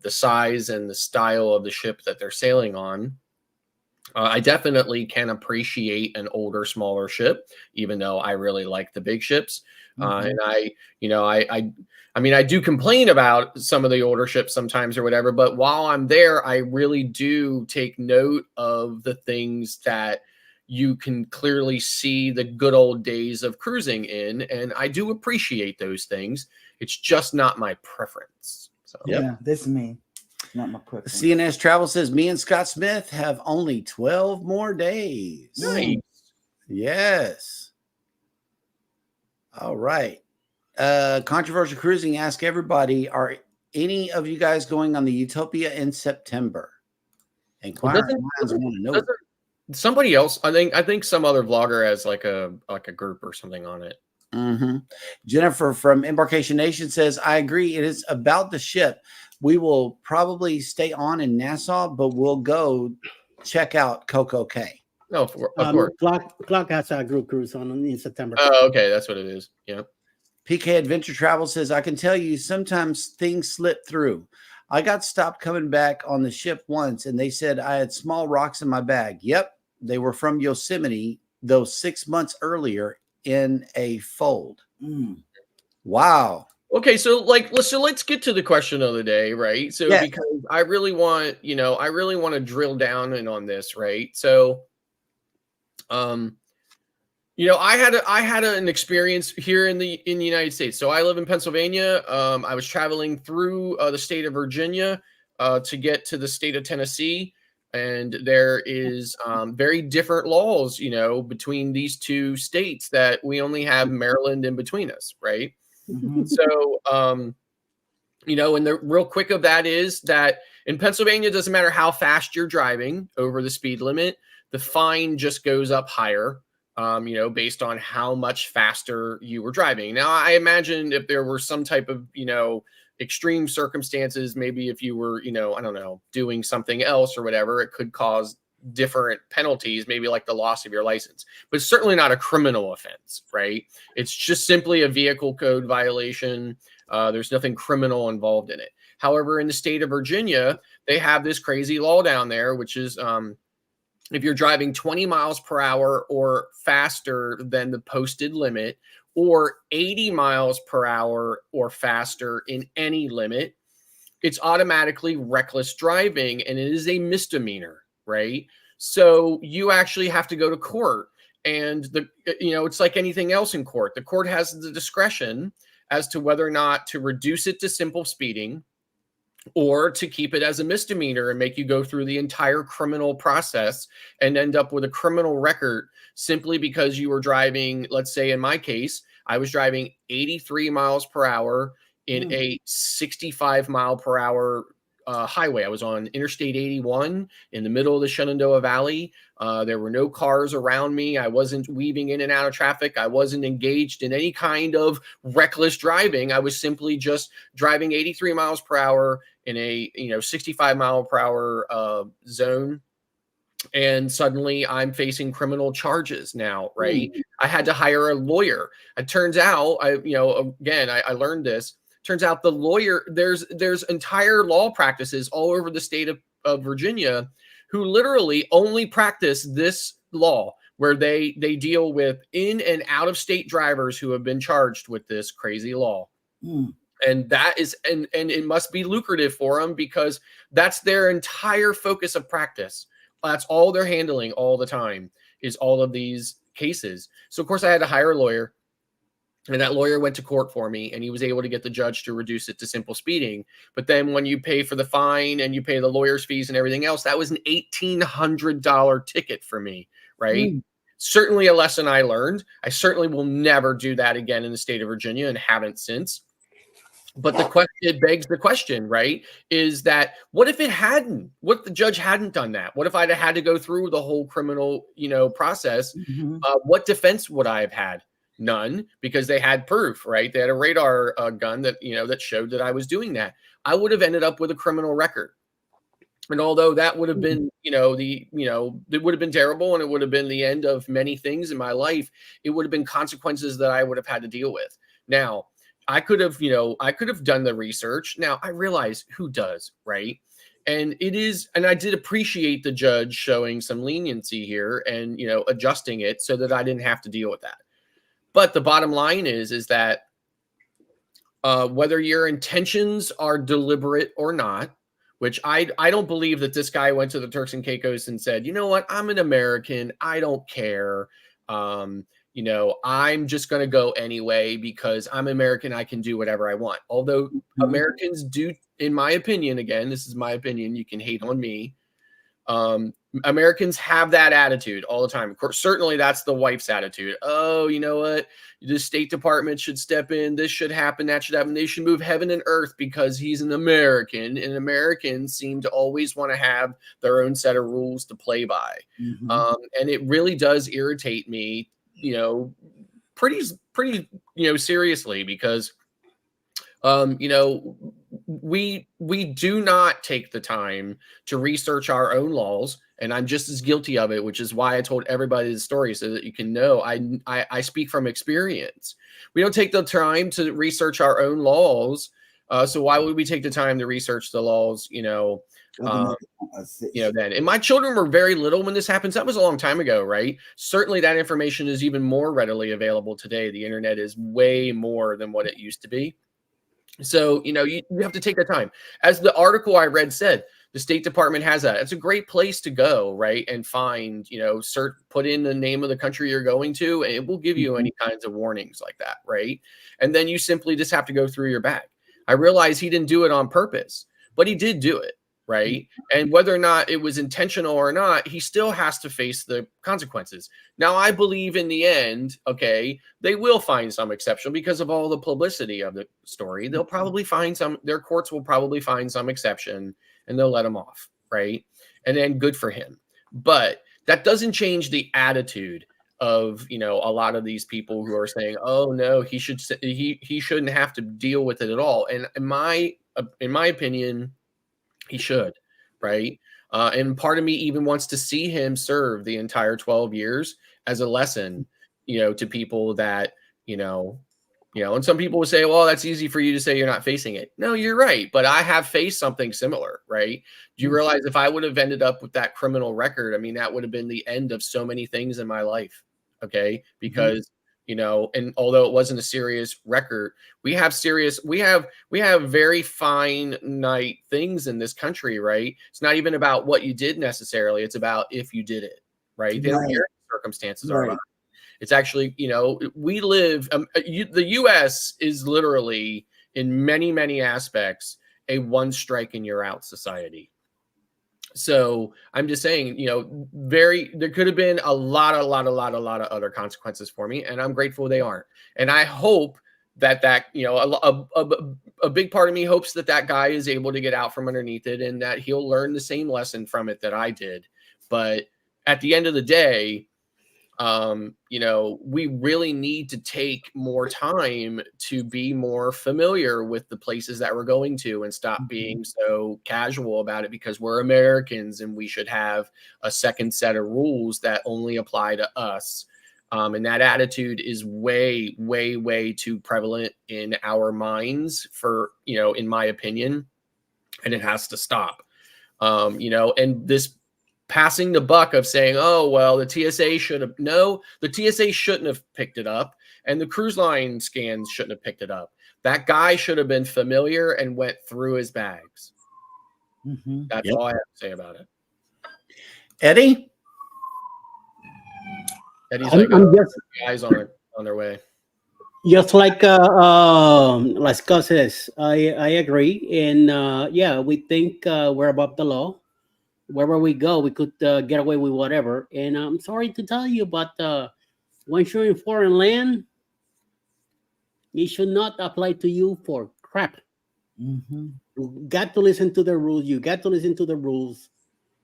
size and the style of the ship that they're sailing on. I definitely can appreciate an older, smaller ship, even though I really like the big ships. And I do complain about some of the older ships sometimes or whatever, but while I'm there, I really do take note of the things that you can clearly see the good old days of cruising in. And I do appreciate those things. It's just not my preference. So yeah, that's me. Not my preference. CNS Travel says, me and Scott Smith have only 12 more days. Nice. Yes. All right. Controversial Cruising ask everybody, are any of you guys going on the Utopia in September? Inquiring minds want to know. Somebody else, I think some other vlogger has like a group or something on it. Jennifer from Embarkation Nation says, I agree. It is about the ship. We will probably stay on in Nassau, but we'll go check out Coco Cay. No, of course. Clock has a group cruise on in September. Oh, okay. That's what it is. Yeah. PK Adventure Travel says, I can tell you sometimes things slip through. I got stopped coming back on the ship once, and they said I had small rocks in my bag. Yep. They were from Yosemite, though 6 months earlier in a fold. Wow. Okay, so let's get to the question of the day, right? So because I really want to drill down in on this, right? So I had an experience here in the United States. So I live in Pennsylvania. I was traveling through the state of Virginia to get to the state of Tennessee, and there is very different laws, between these two states that we only have Maryland in between us, right? So, and the real quick of that is that in Pennsylvania, it doesn't matter how fast you're driving over the speed limit, the fine just goes up higher, based on how much faster you were driving. Now, I imagine if there were some type of, extreme circumstances, maybe if you were, I don't know, doing something else or whatever, it could cause different penalties, maybe like the loss of your license, but it's certainly not a criminal offense, right? It's just simply a vehicle code violation. There's nothing criminal involved in it. However, in the state of Virginia, they have this crazy law down there, which is if you're driving 20 miles per hour or faster than the posted limit, or 80 miles per hour or faster in any limit, it's automatically reckless driving, and it is a misdemeanor, right? So you actually have to go to court, and it's like anything else in court. The court has the discretion as to whether or not to reduce it to simple speeding or to keep it as a misdemeanor and make you go through the entire criminal process and end up with a criminal record simply because you were driving. Let's say in my case, I was driving 83 miles per hour in a 65 mile per hour highway. I was on Interstate 81 in the middle of the Shenandoah Valley. There were no cars around me. I wasn't weaving in and out of traffic. I wasn't engaged in any kind of reckless driving. I was simply just driving 83 miles per hour in a 65 mile per hour zone. And suddenly I'm facing criminal charges now, right? I had to hire a lawyer. It turns out, I learned this. Turns out the lawyer, there's entire law practices all over the state of Virginia who literally only practice this law, where they deal with in and out of state drivers who have been charged with this crazy law. And that is, and it must be lucrative for them, because that's their entire focus of practice. That's all they're handling all the time, is all of these cases. So of course I had to hire a lawyer, and that lawyer went to court for me, and he was able to get the judge to reduce it to simple speeding. But then when you pay for the fine and you pay the lawyer's fees and everything else, that was an $1,800 ticket for me, right? Certainly a lesson I learned. I certainly will never do that again in the state of Virginia, and haven't since. But it begs the question, right? Is that, what if the judge hadn't done that? What if I'd had to go through the whole criminal, process? What defense would I have had? None, because they had proof, right? They had a radar gun that, that showed that I was doing that. I would have ended up with a criminal record. And although that would have been, it would have been terrible, and it would have been the end of many things in my life, it would have been consequences that I would have had to deal with. Now, I could have done the research. Now I realize who does, right? And I did appreciate the judge showing some leniency here and, adjusting it so that I didn't have to deal with that. But the bottom line is that whether your intentions are deliberate or not, which I don't believe that this guy went to the Turks and Caicos and said, you know what, I'm an American, I don't care. I'm just going to go anyway because I'm American. I can do whatever I want. Although Americans do, in my opinion, again, this is my opinion, you can hate on me. Americans have that attitude all the time. Of course, certainly that's the wife's attitude. Oh, you know what? The State Department should step in. This should happen. That should happen. They should move heaven and earth because he's an American. And Americans seem to always want to have their own set of rules to play by. And it really does irritate me, pretty, seriously, because, we do not take the time to research our own laws. And I'm just as guilty of it, which is why I told everybody the story, so that you can know I speak from experience. We don't take the time to research our own laws. So why would we take the time to research the laws, then? And my children were very little when this happens. That was a long time ago, right? Certainly that information is even more readily available today. The internet is way more than what it used to be. So, you have to take the time. As the article I read said, the State Department has that. It's a great place to go, right? And find, put in the name of the country you're going to, and it will give you any kinds of warnings like that, right? And then you simply just have to go through your bag. I realize he didn't do it on purpose, but he did do it, right? And whether or not it was intentional or not, he still has to face the consequences. Now, I believe in the end, okay, they will find some exception because of all the publicity of the story. They'll probably find their courts will probably find some exception, and they'll let him off, right? And then good for him. But that doesn't change the attitude of, a lot of these people who are saying, oh no, he shouldn't have to deal with it at all. And in my opinion, he should, right? And part of me even wants to see him serve the entire 12 years as a lesson, to people that, And some people will say, well, that's easy for you to say, you're not facing it. No, you're right. But I have faced something similar, right? Do you realize if I would have ended up with that criminal record, I mean, that would have been the end of so many things in my life. Okay. Because, and although it wasn't a serious record, we have very finite things in this country, right? It's not even about what you did necessarily. It's about if you did it, right? They don't care what the circumstances are about. It's actually, we live, the U.S. is literally in many, many aspects, a one strike and you're out society. So I'm just saying, there could have been a lot of other consequences for me, and I'm grateful they aren't. And I hope that a big part of me hopes that guy is able to get out from underneath it and that he'll learn the same lesson from it that I did. But at the end of the day, we really need to take more time to be more familiar with the places that we're going to and stop being so casual about it, because we're Americans and we should have a second set of rules that only apply to us. And that attitude is way, way, way too prevalent in our minds for, in my opinion, and it has to stop. And this passing the buck of saying, oh, well, the TSA the TSA shouldn't have picked it up, and the cruise line scans shouldn't have picked it up. That guy should have been familiar and went through his bags. That's all I have to say about it. Eddie? Eddie's like, guys on their way. Just like Scott says, I agree. And we think we're above the law. Wherever we go, we could get away with whatever. And I'm sorry to tell you, but once you're in foreign land, it should not apply to you for crap. You got to listen to the rules. You got to listen to the rules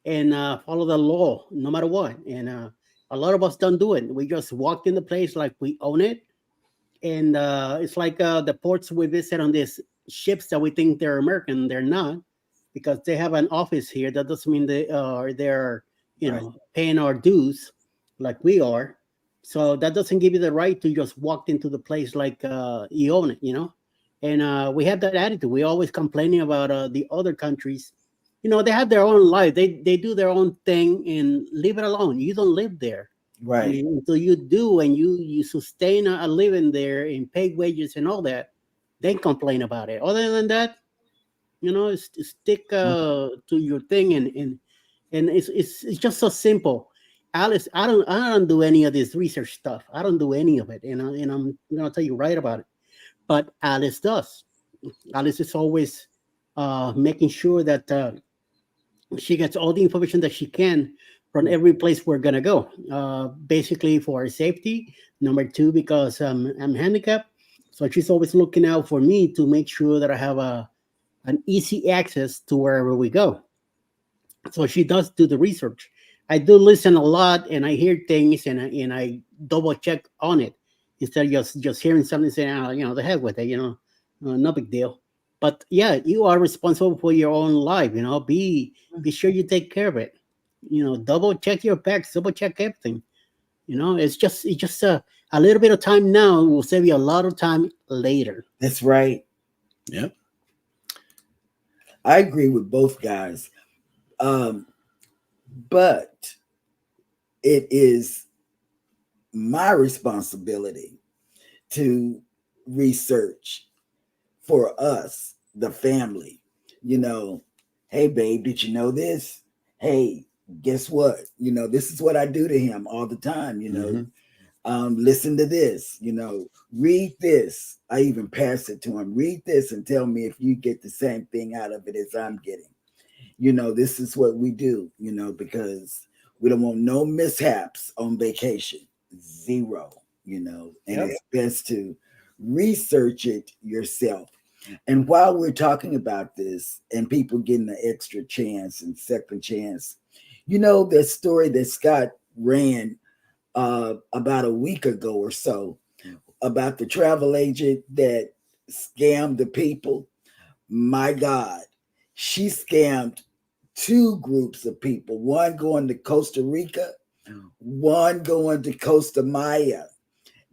and follow the law, no matter what. And a lot of us don't do it. We just walk in the place like we own it. And it's like the ports we visit on these ships that we think they're American. They're not. Because they have an office here, that doesn't mean they're paying our dues like we are. So that doesn't give you the right to just walk into the place like you own it, And we have that attitude. We always complaining about the other countries. They have their own life. They do their own thing and leave it alone. You don't live there, right? Until you do and you sustain a living there and pay wages and all that, then complain about it. Other than that, stick to your thing, and it's just so simple. Alice, I don't do any of this research stuff. I don't do any of it, and I'm gonna tell you right about it. But Alice does. Alice is always making sure that she gets all the information that she can from every place we're gonna go. Basically for our safety. Number two, because I'm handicapped, so she's always looking out for me to make sure that I have an easy access to wherever we go. So she does do the research. I do listen a lot and I hear things and I double check on it instead of just hearing something saying, the heck with it, no big deal. But yeah, you are responsible for your own life, be sure you take care of it. Double check your bags, double check everything. It's just a little bit of time now will save you a lot of time later. That's right. Yep. I agree with both guys. But it is my responsibility to research for us, the family. Hey, babe, did you know this? Hey, guess what? This is what I do to him all the time, listen to this, read this. I even pass it to him. Read this and tell me if you get the same thing out of it as I'm getting. This is what we do, because we don't want no mishaps on vacation. Zero, and it's best to research it yourself. And while we're talking about this and people getting an extra chance and second chance, that story that Scott ran about a week ago or so about the travel agent that scammed the people. My God, she scammed two groups of people, one going to Costa Rica, one going to Costa Maya.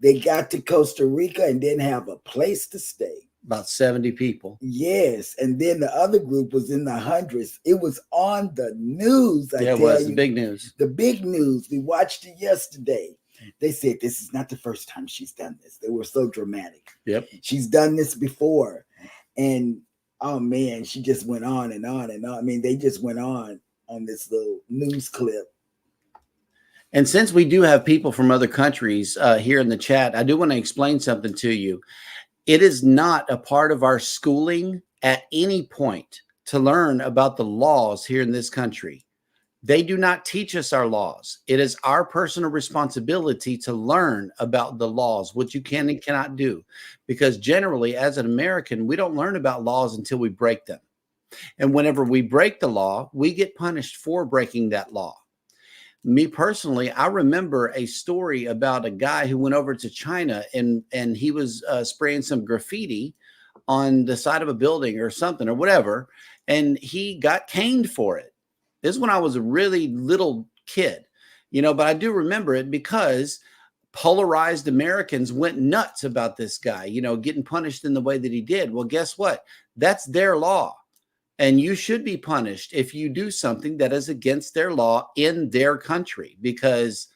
They got to Costa Rica and didn't have a place to stay. About 70 people. Yes. And then the other group was in the hundreds. It was on the news. Yeah, it was the big news. The big news. We watched it yesterday. They said this is not the first time she's done this. They were so dramatic. Yep. She's done this before. And oh man, she just went on and on and on. I mean, they just went on this little news clip. And since we do have people from other countries here in the chat, I do want to explain something to you. It is not a part of our schooling at any point to learn about the laws here in this country. They do not teach us our laws. It is our personal responsibility to learn about the laws, what you can and cannot do. Because generally, as an American, we don't learn about laws until we break them. And whenever we break the law, we get punished for breaking that law. Me personally, I remember a story about a guy who went over to China and he was spraying some graffiti on the side of a building or something or whatever, and he got caned for it. This is when I was a really little kid, but I do remember it because polarized Americans went nuts about this guy, getting punished in the way that he did. Well, guess what? That's their law. And you should be punished if you do something that is against their law in their country, because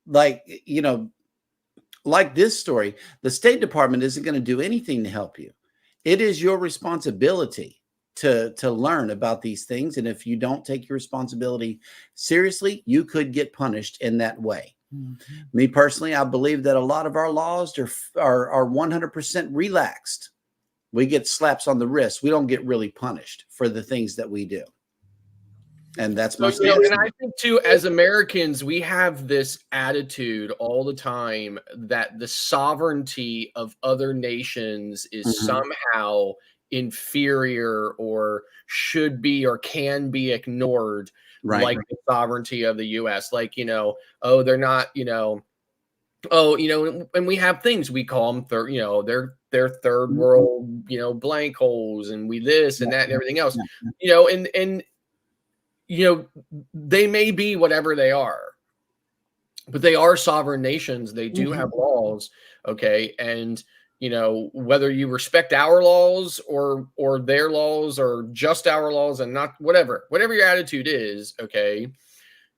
like this story, the State Department isn't going to do anything to help you. It is your responsibility to learn about these things. And if you don't take your responsibility seriously, you could get punished in that way. Mm-hmm. Me personally, I believe that a lot of our laws are 100% relaxed. We get slaps on the wrist. We don't get really punished for the things that we do. And that's my stance. And I think too, as Americans, we have this attitude all the time that the sovereignty of other nations is somehow inferior or should be or can be ignored, like the sovereignty of the US. Like, they're not, and we have things we call them they're third world, blank holes, and we this and that and everything else, and they may be whatever they are, but they are sovereign nations. They do have laws. Okay. And, whether you respect our laws or their laws or just our laws and not whatever your attitude is. Okay.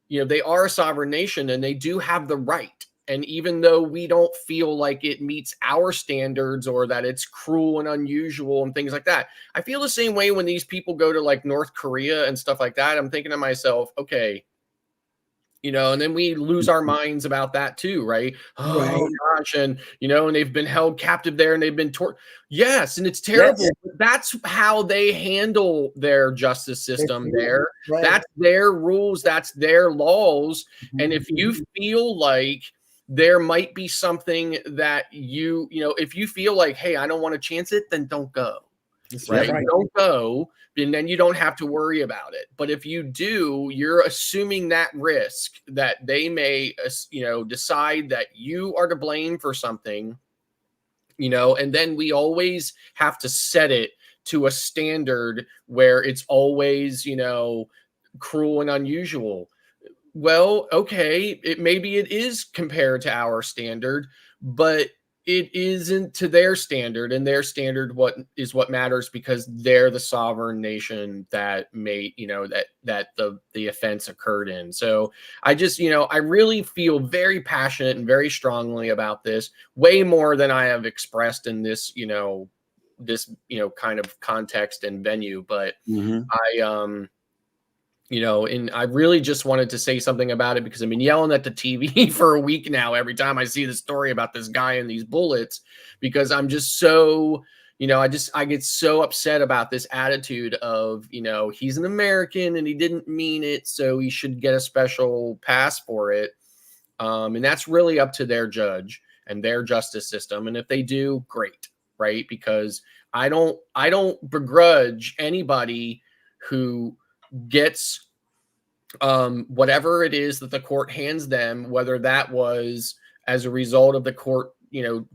They are a sovereign nation and they do have the right. And even though we don't feel like it meets our standards or that it's cruel and unusual and things like that, I feel the same way when these people go to like North Korea and stuff like that. I'm thinking to myself, okay, and then we lose our minds about that too, right? Oh gosh, and and they've been held captive there and they've been tortured. Yes, and it's terrible. Yes. But that's how they handle their justice system there. Right. That's their rules. That's their laws. And if you feel like there might be something that if you feel like, hey, I don't want to chance it, then don't go. Right? Don't go, and then you don't have to worry about it. But if you do, you're assuming that risk that they may, decide that you are to blame for something, and then we always have to set it to a standard where it's always, cruel and unusual. Well, okay, maybe it is compared to our standard, but it isn't to their standard, and their standard what matters, because they're the sovereign nation that made, that the offense occurred in. So I just, I really feel very passionate and very strongly about this, way more than I have expressed in this, kind of context and venue. But and I really just wanted to say something about it because I've been yelling at the TV for a week now every time I see the story about this guy and these bullets, because I'm just so, I get so upset about this attitude of, he's an American and he didn't mean it, so he should get a special pass for it. And that's really up to their judge and their justice system. And if they do, great, right? Because I don't begrudge anybody who gets whatever it is that the court hands them, whether that was as a result of the court,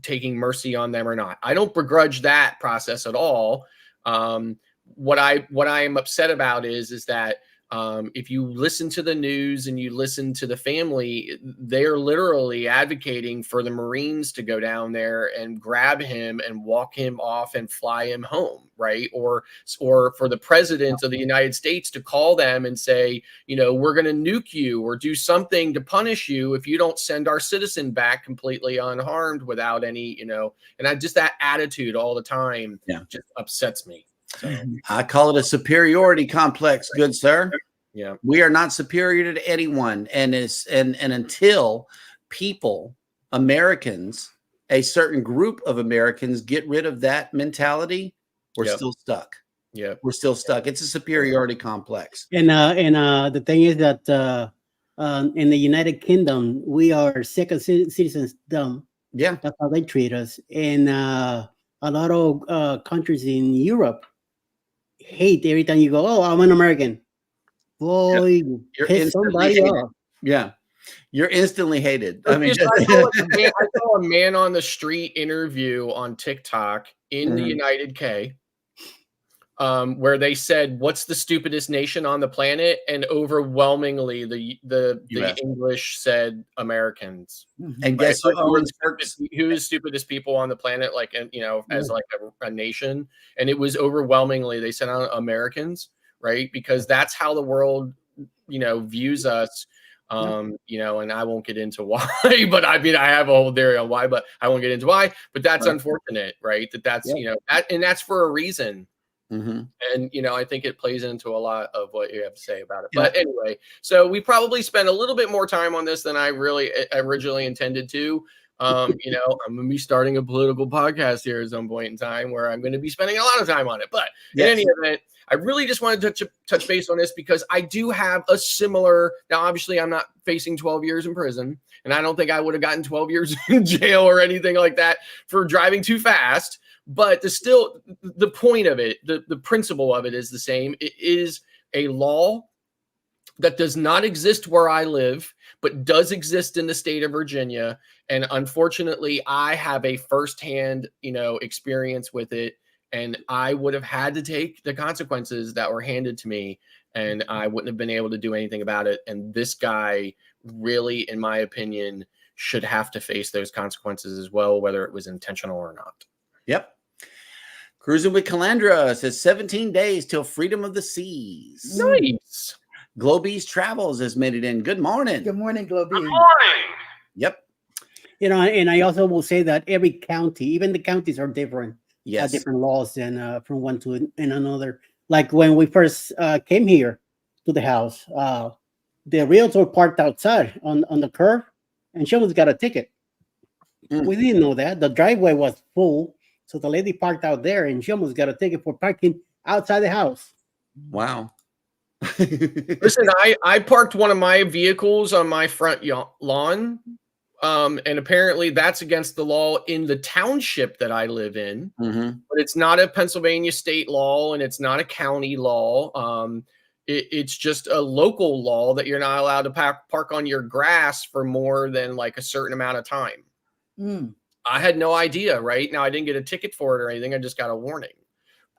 taking mercy on them or not. I don't begrudge that process at all. What I am upset about is that If you listen to the news and you listen to the family, they're literally advocating for the Marines to go down there and grab him and walk him off and fly him home, right? Or for the president of the United States to call them and say, we're going to nuke you or do something to punish you if you don't send our citizen back completely unharmed without any, and just that attitude all the time just upsets me. So I call it a superiority complex, good sir. Yeah, we are not superior to anyone, and until people, Americans, a certain group of Americans, get rid of that mentality, we're still stuck. Yeah, we're still stuck. It's a superiority complex. And the thing is that in the United Kingdom, we are second citizens. Yeah, that's how they treat us. And a lot of countries in Europe hate every time you go, "Oh, I'm an American." Boy, you're piss somebody off. Yeah, you're instantly hated. I mean, I saw a man on the street interview on TikTok in the United K, where they said, "What's the stupidest nation on the planet?" And overwhelmingly, the English said Americans. And guess who owns who is stupidest people on the planet? Like, as like a nation, and it was overwhelmingly they said Americans. Right, because that's how the world, views us, and I won't get into why, but I mean, I have a whole theory on why, but I won't get into why. But that's unfortunate, right? That's and that's for a reason. And I think it plays into a lot of what you have to say about it. But anyway, so we probably spent a little bit more time on this than I really originally intended to. I'm going to be starting a political podcast here at some point in time where I'm going to be spending a lot of time on it. But in any event, I really just wanted to touch base on this because I do have a similar. Now, obviously, I'm not facing 12 years in prison, and I don't think I would have gotten 12 years in jail or anything like that for driving too fast. But the point of it, the principle of it is the same. It is a law that does not exist where I live, but does exist in the state of Virginia. And unfortunately, I have a firsthand, experience with it. And I would have had to take the consequences that were handed to me, and I wouldn't have been able to do anything about it. And this guy really, in my opinion, should have to face those consequences as well, whether it was intentional or not. Yep. Cruising with Calandra says 17 days till freedom of the seas. Nice. Globees Travels has made it in. Good morning. Good morning, Globees. Good morning. Yep. And I also will say that every county, even the counties are different. Yes. Different laws and from one to another. Like when we first came here to the house, the realtor parked outside on the curb, and she almost got a ticket. We didn't know that. The driveway was full, so the lady parked out there, and she almost got a ticket for parking outside the house. Wow. Listen, I parked one of my vehicles on my front lawn. And apparently that's against the law in the township that I live in, but it's not a Pennsylvania state law and it's not a county law. It's just a local law that you're not allowed to park on your grass for more than like a certain amount of time. I had no idea, right? Now I didn't get a ticket for it or anything. I just got a warning.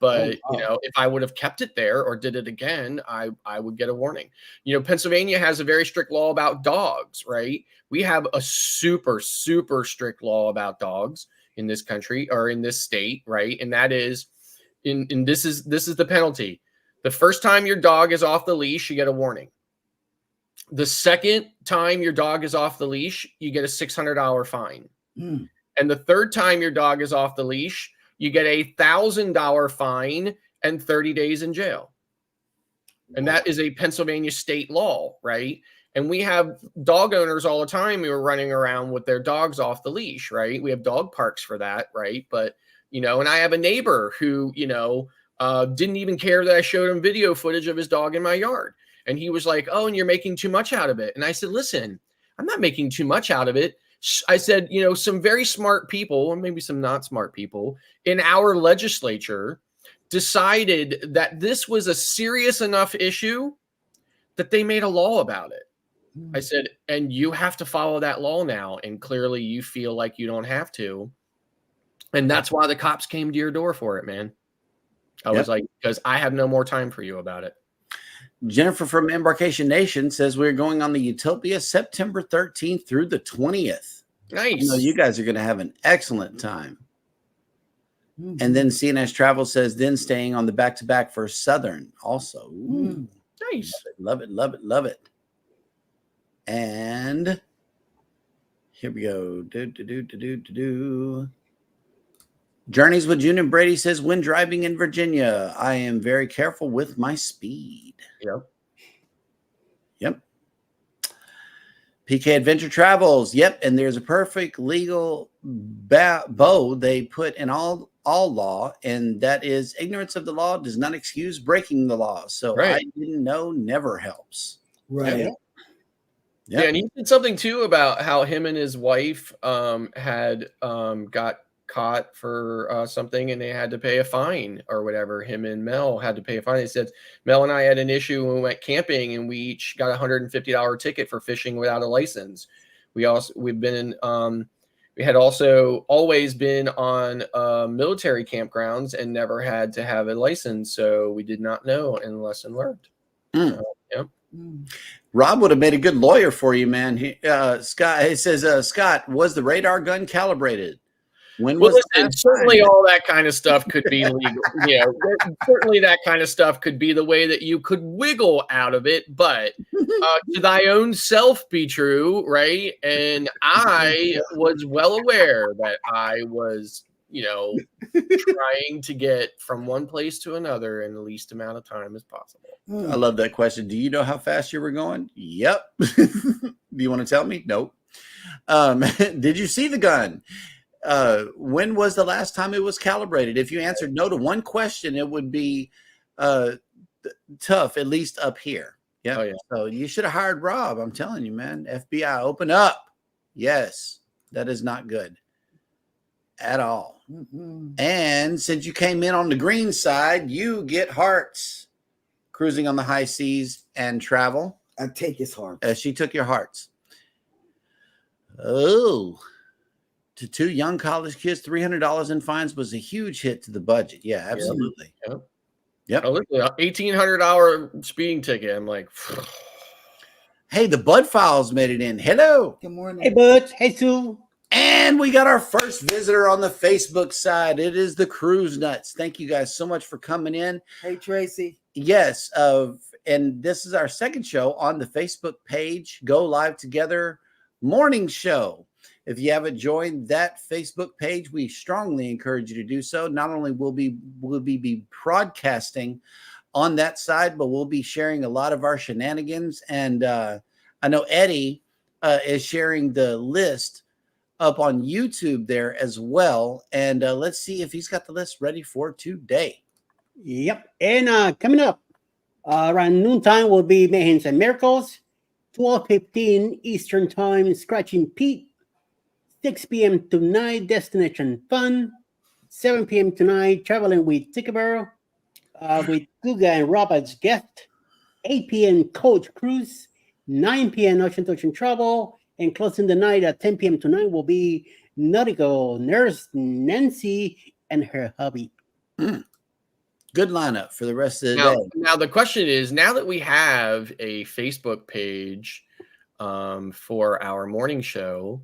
But, if I would have kept it there or did it again, I would get a warning. Pennsylvania has a very strict law about dogs, right? We have a super, super strict law about dogs in this country or in this state, right? And that is, this is the penalty. The first time your dog is off the leash, you get a warning. The second time your dog is off the leash, you get a $600 fine. And the third time your dog is off the leash, you get a $1,000 fine and 30 days in jail. And that is a Pennsylvania state law, right? And we have dog owners all the time who are running around with their dogs off the leash, right? We have dog parks for that, right? But, and I have a neighbor who, didn't even care that I showed him video footage of his dog in my yard. And he was like, "Oh, and you're making too much out of it." And I said, "Listen, I'm not making too much out of it." I said, some very smart people, and maybe some not smart people in our legislature decided that this was a serious enough issue that they made a law about it. I said, and you have to follow that law now. And clearly you feel like you don't have to. And that's why the cops came to your door for it, man. I was like, because I have no more time for you about it. Jennifer from Embarkation Nation says we're going on the Utopia September 13th through the 20th. Nice. I know you guys are going to have an excellent time. And then CNS Travel says then staying on the back-to-back for Southern also. Ooh. Nice. Love it, love it, love it. And here we go. Journeys with June and Brady says, when driving in Virginia, I am very careful with my speed. Yep. PK Adventure Travels. Yep. And there's a perfect legal bow they put in all law, and that is ignorance of the law does not excuse breaking the law. So I didn't know never helps. Right. Yeah, and he did something too about how him and his wife had got caught for something, and they had to pay a fine or whatever. Him and Mel had to pay a fine. They said Mel and I had an issue when we went camping, and we each got $150 ticket for fishing without a license. We had also always been on military campgrounds and never had to have a license, so we did not know, and lesson learned. Rob would have made a good lawyer for you, man. Scott, he says, Scott, was the radar gun calibrated? When was certainly all that kind of stuff could be legal. Certainly that kind of stuff could be the way that you could wiggle out of it, but to thy own self be true, right? And I was well aware that I was, trying to get from one place to another in the least amount of time as possible. I love that question. Do you know how fast you were going? Yep. Do you want to tell me? Nope. Did you see the gun? When was the last time it was calibrated? If you answered no to one question, it would be tough, at least up here. Yeah. Oh, yeah. So you should have hired Rob. I'm telling you, man. FBI, open up. Yes, that is not good at all. And since you came in on the green side, you get hearts. Cruising on the high seas and travel. I take his heart. She took your hearts. Oh. To two young college kids, $300 in fines was a huge hit to the budget. Yeah, absolutely. Yep. Oh, $1,800 speeding ticket. I'm like, hey, the Bud Files made it in. Hello. Good morning. Hey, Bud. Hey, Sue. And we got our first visitor on the Facebook side. It is the Cruise Nuts. Thank you guys so much for coming in. Hey, Tracy. Yes. And this is our second show on the Facebook page, Go Live Together Morning Show. If you haven't joined that Facebook page, we strongly encourage you to do so. Not only will we be broadcasting on that side, but we'll be sharing a lot of our shenanigans. And I know Eddie is sharing the list up on YouTube there as well. And let's see if he's got the list ready for today. Yep. And coming up around noontime will be Mayhems and Miracles. 12:15 Eastern Time, Scratching Pete. 6 p.m. tonight, Destination Fun. 7 p.m. tonight, Traveling with Tickerborough with Guga and Rob as guest. 8 p.m. Coach Cruise. 9 p.m. Ocean to Ocean Travel. And closing the night at 10 p.m. tonight will be Nautical Nurse Nancy and her hubby. Good lineup for the rest of the day. Now the question is, now that we have a Facebook page for our morning show,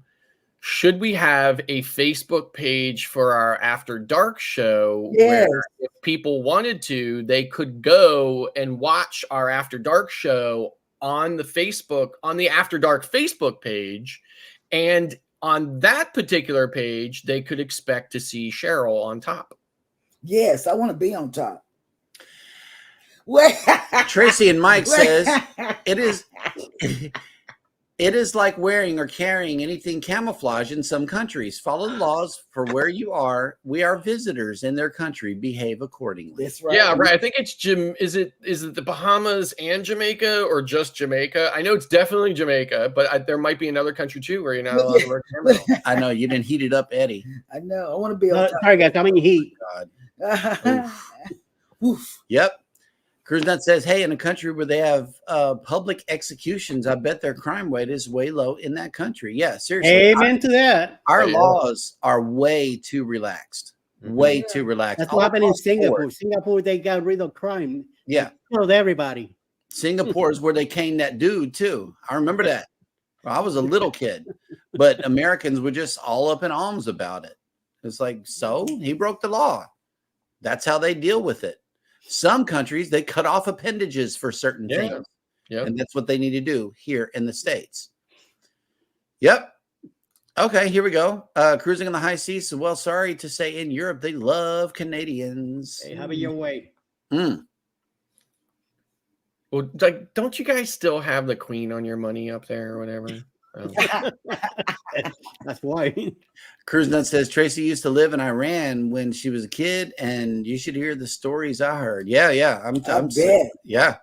should we have a Facebook page for our After Dark show? Yes. Where if people wanted to, they could go and watch our After Dark show on the After Dark Facebook page. And on that particular page, they could expect to see Cheryl on top. Yes, I want to be on top. Tracy and Mike says it is like wearing or carrying anything camouflage in some countries. Follow the laws for where you are. We are visitors in their country. Behave accordingly. That's right. Yeah, right. I think it's Is it the Bahamas and Jamaica, or just Jamaica? I know it's definitely Jamaica, but there might be another country too where you're not allowed to wear camo. I know you didn't heat it up, Eddie. I know. I want to be on top. Sorry, guys. I'm in the heat. God. Oof. Yep. Cruise Nut says, hey, in a country where they have public executions, I bet their crime rate is way low in that country. Yeah, seriously. Amen to that. Our laws are way too relaxed. Way too relaxed. That's what happened in Singapore. Singapore, they got rid of crime. Yeah. They killed everybody. Singapore is where they caned that dude too. I remember that. I was a little kid, but Americans were just all up in arms about it. It's like, so he broke the law. That's how they deal with it. Some countries, they cut off appendages for certain things. Yep. And that's what they need to do here in the States. Yep. Okay, here we go. Cruising on the high seas. So, well, sorry to say in Europe, they love Canadians. Hey, have it your way. Well, like, don't you guys still have the Queen on your money up there or whatever? That's why. Cruise Nut says Tracy used to live in Iran when she was a kid, and you should hear the stories I heard. Yeah. I'm bet. Yeah.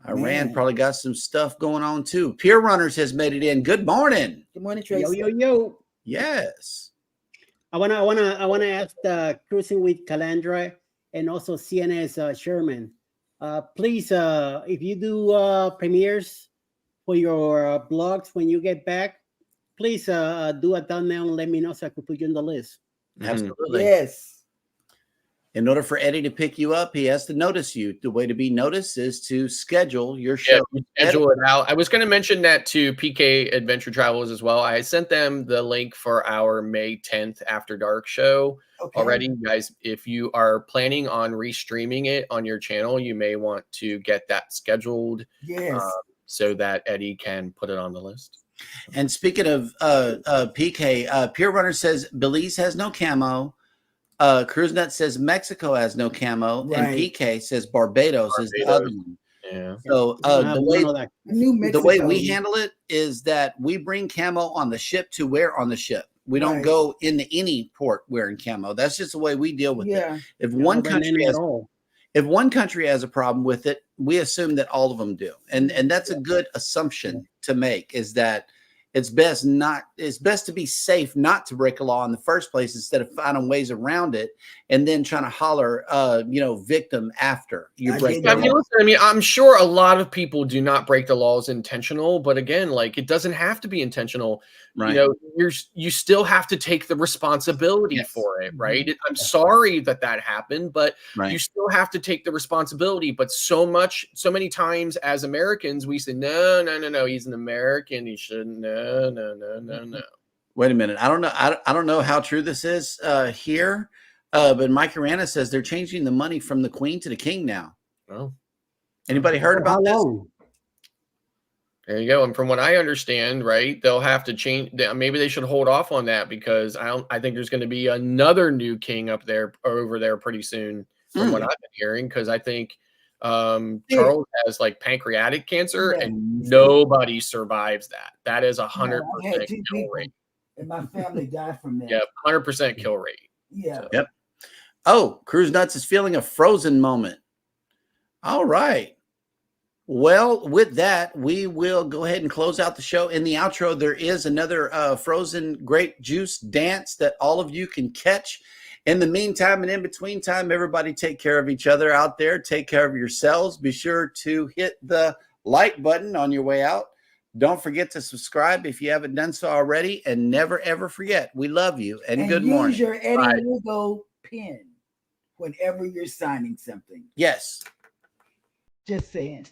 Iran probably got some stuff going on too. Pier Runners has made it in. Good morning. Good morning, Tracy. Yo. Yes. I wanna ask Cruising with Calandra and also CNS Sherman. Please, if you do premieres for your blogs when you get back, please do a thumbnail and let me know so I could put you on the list. Absolutely. Yes. In order for Eddie to pick you up, he has to notice you. The way to be noticed is to schedule your show. Yeah, schedule it out. I was going to mention that to PK Adventure Travels as well. I sent them the link for our May 10th After Dark show already. You guys, if you are planning on restreaming it on your channel, you may want to get that scheduled. Yes. So that Eddie can put it on the list. And speaking of PK, Pure Runner says Belize has no camo. Cruise Nut says Mexico has no camo, and PK says Barbados is the other one. Yeah. So the way we handle it is that we bring camo on the ship to wear on the ship. We don't go into any port wearing camo. That's just the way we deal with it. If one country has a problem with it, we assume that all of them do, and that's a good assumption to make. Is that it's best to be safe, not to break a law in the first place, instead of finding ways around it and then trying to holler, victim after you break the law. I mean, I'm sure a lot of people do not break the laws intentional, but again, like, it doesn't have to be intentional. Right. You know, you still have to take the responsibility for it, right? I'm sorry that happened, but you still have to take the responsibility. But so many times as Americans, we say, no, he's an American, he shouldn't. No. Wait a minute. I don't know how true this is here, but Mike Arana says they're changing the money from the Queen to the King now. Oh, anybody heard about this? There you go. And from what I understand, right, they'll have to change. Maybe they should hold off on that, because I think there's going to be another new king over there pretty soon, from what I've been hearing. Because I think Charles has like pancreatic cancer, and nobody survives that. That is 100% kill rate. And my family died from that. Yep, 100% kill rate. Yeah. Yep. Oh, Cruise Nuts is feeling a Frozen moment. All right. Well, with that, we will go ahead and close out the show. In the outro, there is another frozen grape juice dance that all of you can catch. In the meantime and in between time, everybody take care of each other out there. Take care of yourselves. Be sure to hit the like button on your way out. Don't forget to subscribe if you haven't done so already. And never, ever forget, we love you. And good morning. Use your Eddie Lugo pen whenever you're signing something. Yes. Just saying.